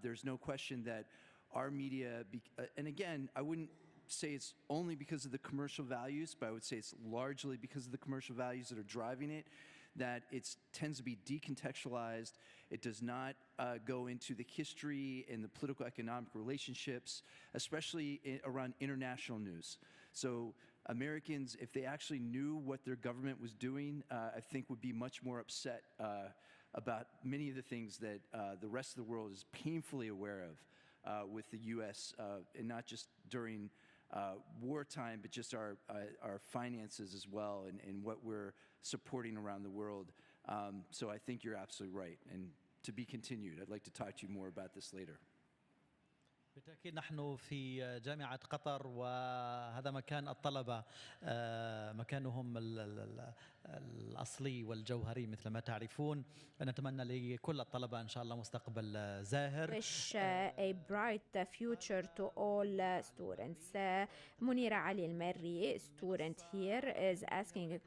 There's no question that our media, and again, I wouldn't say it's only because of the commercial values, but I would say it's largely because of the commercial values that are driving it, that it tends to be decontextualized. It does not go into the history and the political economic relationships, especially around international news. So Americans, if they actually knew what their government was doing, I think would be much more upset about many of the things that the rest of the world is painfully aware of. With the U.S. And not just during wartime, but just our finances as well and what we're supporting around the world. So I think you're absolutely right. And to be continued, I'd like to talk to you more about this later. بالتأكيد نحن في جامعة قطر وهذا مكان الطلبة مكانهم الأصلي والجوهري مثل ما تعرفون. نتمنى لكل الطلبة إن شاء الله مستقبل زاهر. Wish a bright future to all students. Munira Ali Al-Merri, student here, is asking a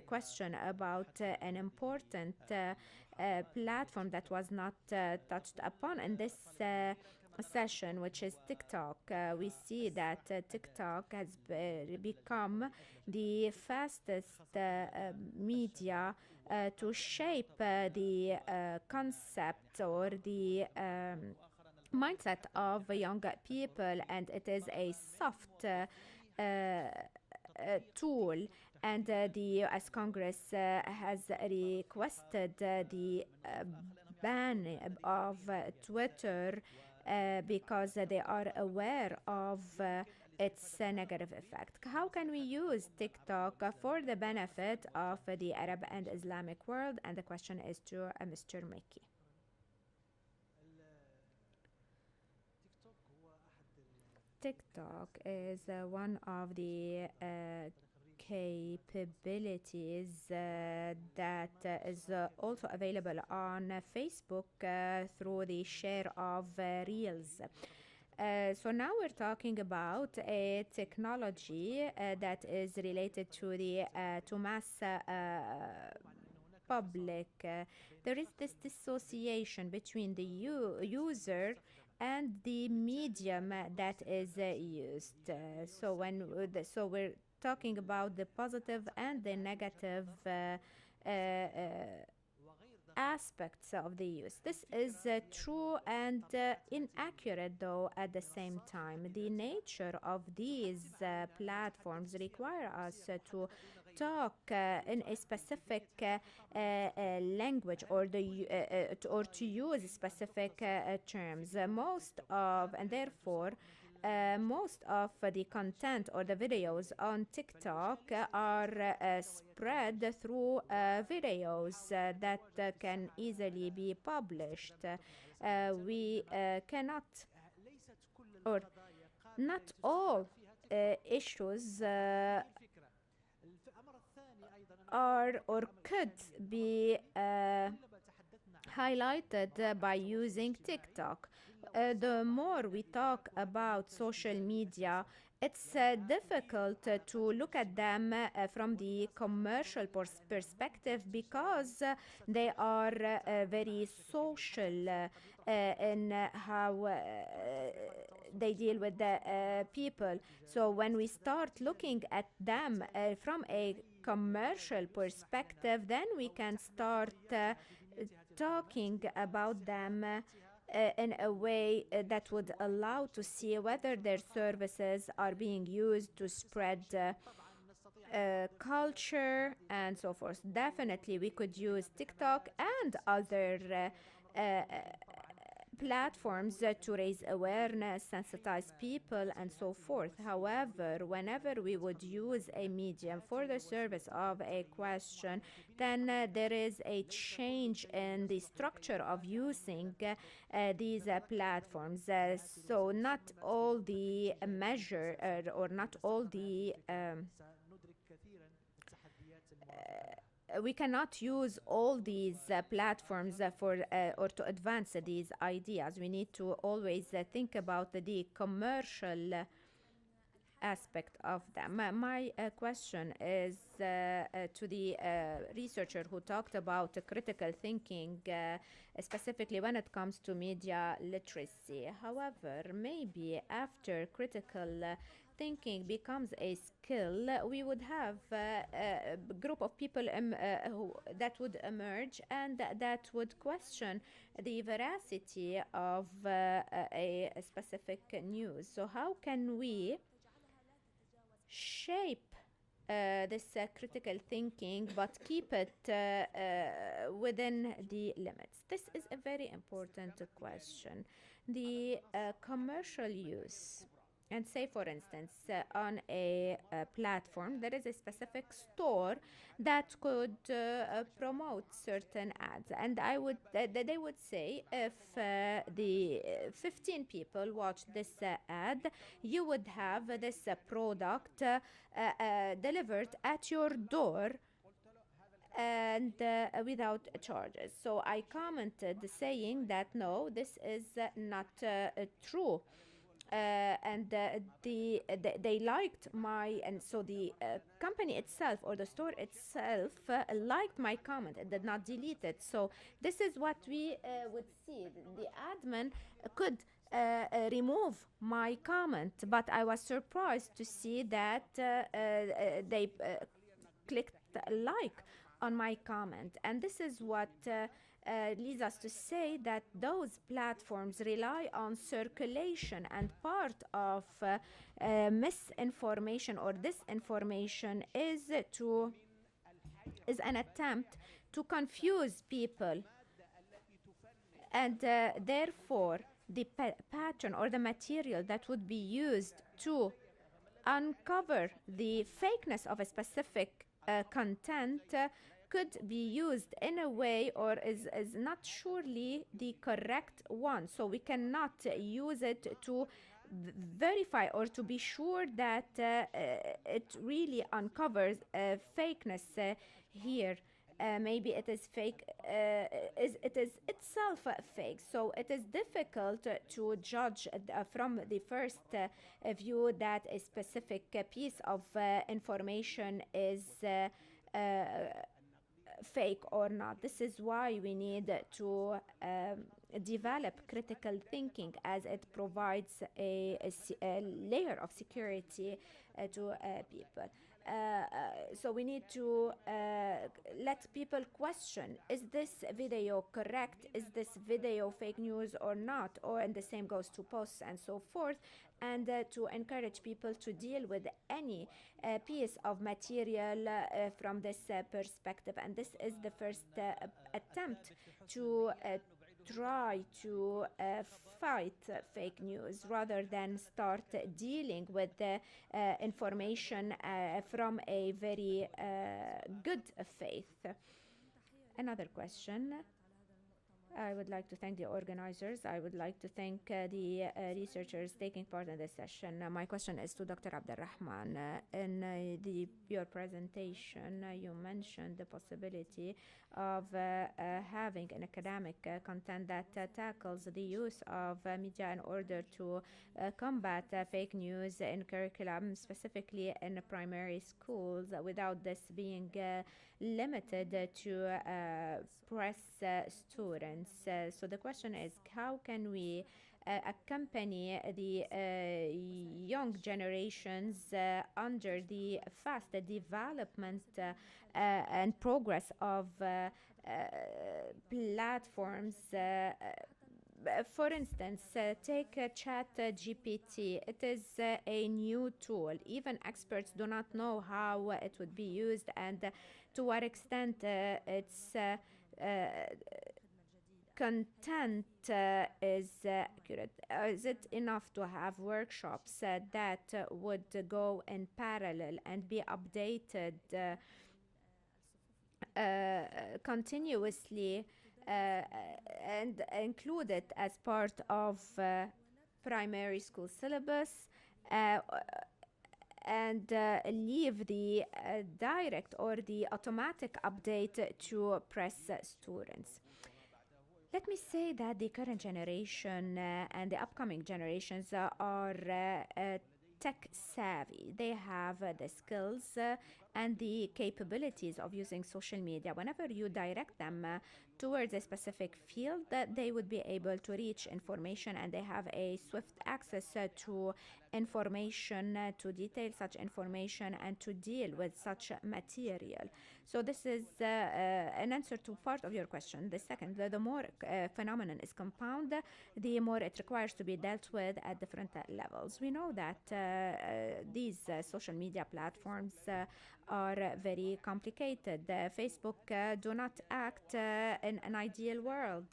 question about an important platform that was not touched upon in this session, which is TikTok. We see that TikTok has become the fastest media to shape the concept or the mindset of young people, and it is a soft tool. And the US Congress has requested the ban of Twitter because they are aware of its negative effect. How can we use TikTok for the benefit of the Arab and Islamic world? And the question is to Mr. Mekki. TikTok is one of the capabilities that is also available on Facebook through the share of Reels. So now we're talking about a technology that is related to the to mass public. There is this dissociation between the user and the medium that is used. So we're talking about the positive and the negative aspects of the use. This is true and inaccurate, though, at the same time. The nature of these platforms require us to talk in a specific language or to use specific terms. Most of the content or the videos on TikTok are spread through videos that can easily be published. We cannot, or not all issues are or could be highlighted by using TikTok. The more we talk about social media, it's difficult to look at them from the commercial perspective because they are very social in how they deal with the people. So when we start looking at them from a commercial perspective, then we can start talking about them in a way that would allow to see whether their services are being used to spread culture and so forth. Definitely we could use TikTok and other platforms to raise awareness, sensitize people, and so forth. However, whenever we would use a medium for the service of a question, then there is a change in the structure of using these platforms. So not all the measure or not all the we cannot use all these platforms for or to advance these ideas. We need to always think about the commercial aspect of them. My question is to the researcher who talked about critical thinking, specifically when it comes to media literacy. However, maybe after critical thinking becomes a skill, we would have a group of people that would emerge and that would question the veracity of a specific news. So how can we shape this critical thinking but keep it within the limits? This is a very important question. The commercial use, and say for instance on a platform there is a specific store that could promote certain ads, and they would say if the 15 people watch this ad, you would have this product delivered at your door and without charges. So I commented saying that no, this is not true. They liked my, and so the company itself or the store itself liked my comment and did not delete it. So this is what we would see. The admin could remove my comment, but I was surprised to see that they clicked like on my comment. And this is what leads us to say that those platforms rely on circulation, and part of misinformation or disinformation is an attempt to confuse people, and therefore the pattern or the material that would be used to uncover the fakeness of a specific content could be used in a way or is not surely the correct one. So we cannot use it to verify or to be sure that it really uncovers fakeness here. Maybe it is fake, it is itself fake. So it is difficult to judge from the first view that a specific piece of information is fake or not. This is why we need to develop critical thinking, as it provides a layer of security to people. So we need to let people question, is this video correct? Is this video fake news or not? And the same goes to posts and so forth, and to encourage people to deal with any piece of material from this perspective. And this is the first attempt to try to fight fake news rather than start dealing with the information from a very good faith. Another question. I would like to thank the organizers. I would like to thank the researchers taking part in this session. My question is to Dr. Abdulrahman. In your presentation, you mentioned the possibility of having an academic content that tackles the use of media in order to combat fake news in curriculum, specifically in primary schools, without this being limited to press students. So the question is, how can we accompany the young generations under the fast development and progress of platforms? For instance, take ChatGPT. It is a new tool. Even experts do not know how it would be used and to what extent it's content is accurate? Is it enough to have workshops that would go in parallel and be updated continuously and included as part of primary school syllabus and leave the direct or the automatic update to press students? Let me say that the current generation and the upcoming generations are tech savvy. They have the skills and the capabilities of using social media. Whenever you direct them towards a specific field, that they would be able to reach information, and they have a swift access to information, to detail such information and to deal with such material. So this is an answer to part of your question. The second, the more phenomenon is compound, the more it requires to be dealt with at different levels. We know that these social media platforms are very complicated. Facebook do not act in an ideal world.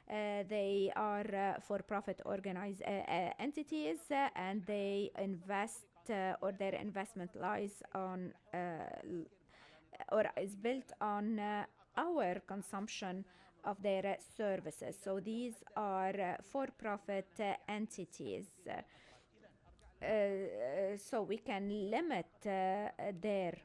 They are for-profit organized entities, and they invest or their investment lies on or is built on our consumption of their services. So these are for-profit entities. So we can limit their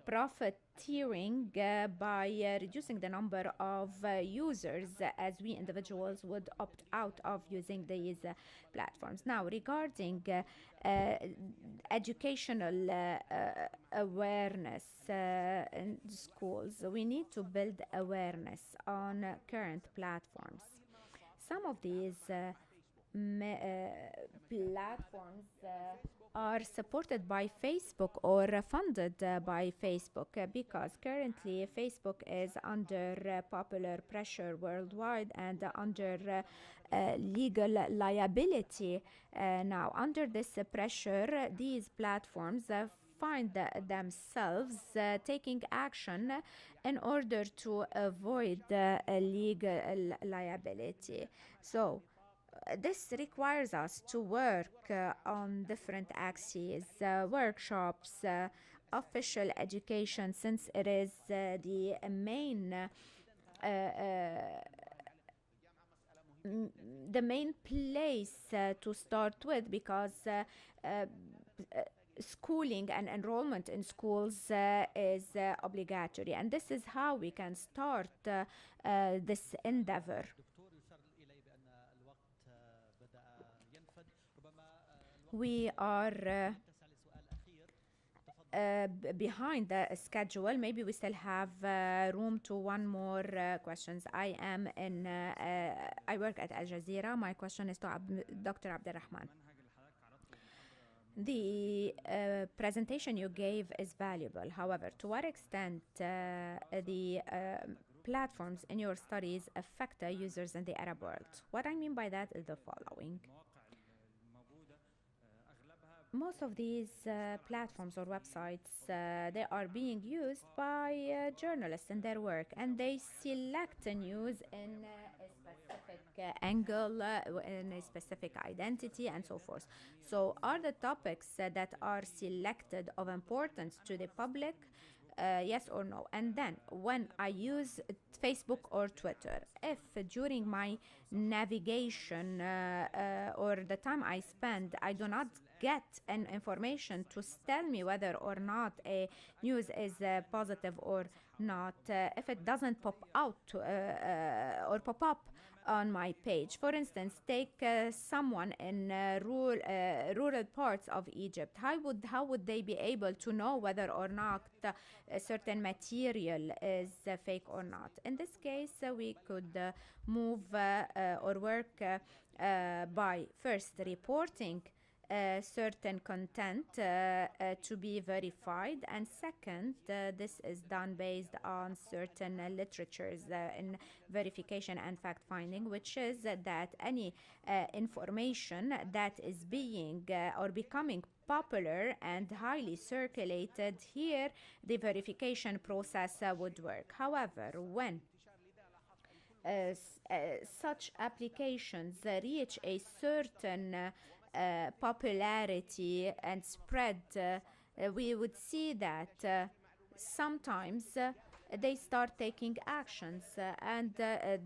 profiteering by reducing the number of users, as we individuals would opt out of using these platforms. Now, regarding educational awareness in schools, we need to build awareness on current platforms. Some of these platforms are supported by Facebook or funded by Facebook because currently Facebook is under popular pressure worldwide and under legal liability. Now, under this pressure, these platforms find themselves taking action in order to avoid legal liability. So, this requires us to work on different axes, workshops, official education, since it is the main place to start with, because schooling and enrollment in schools is obligatory, and this is how we can start this endeavor. We are behind the schedule. Maybe we still have room to one more questions. I work at Al Jazeera. My question is to Dr. Abdulrahman. The presentation you gave is valuable. However, to what extent the platforms in your studies affect users in the Arab world? What I mean by that is the following. Most of these platforms or websites, they are being used by journalists in their work, and they select news in a specific angle, in a specific identity, and so forth. So are the topics that are selected of importance to the public? Yes or no? And then when I use Facebook or Twitter, if during my navigation or the time I spend, I do not get an information to tell me whether or not a news is positive or not, if it doesn't pop out or pop up on my page. For instance, take someone in rural parts of Egypt. How would they be able to know whether or not a certain material is fake or not? In this case, we could move or work by first reporting certain content to be verified, and second, this is done based on certain literatures in verification and fact-finding, which is that any information that is being or becoming popular and highly circulated, here the verification process would work. However, when such applications reach a certain popularity and spread, we would see that sometimes they start taking actions, and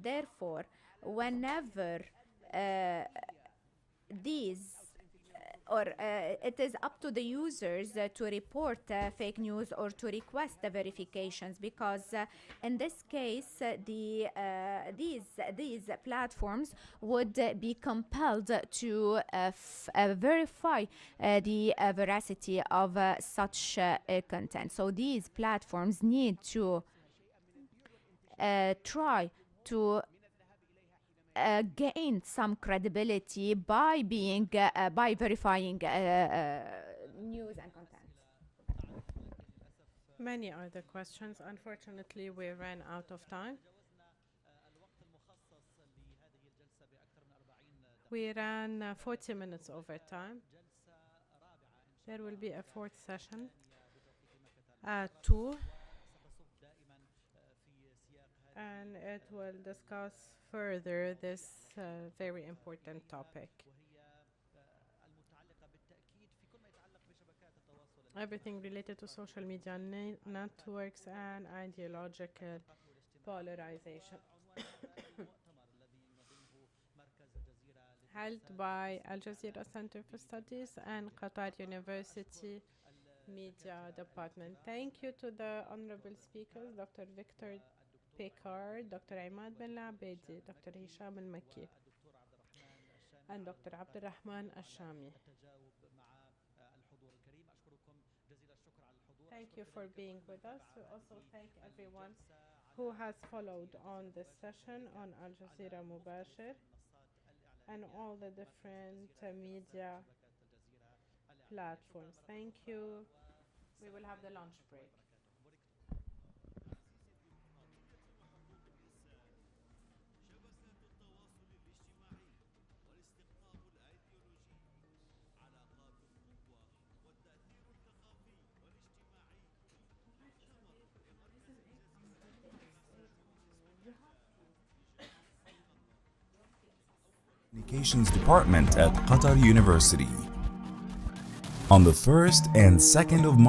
therefore, whenever these or it is up to the users to report fake news or to request the verifications, because in this case these platforms would be compelled to verify the veracity of such content. So these platforms need to try to gain some credibility by being by verifying news and content. Many are the questions. Unfortunately, we ran out of time. We ran 40 minutes over time. There will be a fourth session at 2, and it will discuss further this very important topic. Everything related to social media networks and ideological polarization. Held by Al Jazeera Center for Studies and Qatar University Media Department. Thank you to the honorable speakers, Dr. Victor Pickard, Dr. Imed bin Labidi, Dr. Hisham al-Makki, and Dr. Abdulrahman Al-Shami. Thank you for being with us. We also thank everyone who has followed on this session on Al Jazeera Mubashir and all the different media platforms. Thank you. We will have the lunch break. Communications Department at Qatar University. On the 1st and 2nd of March,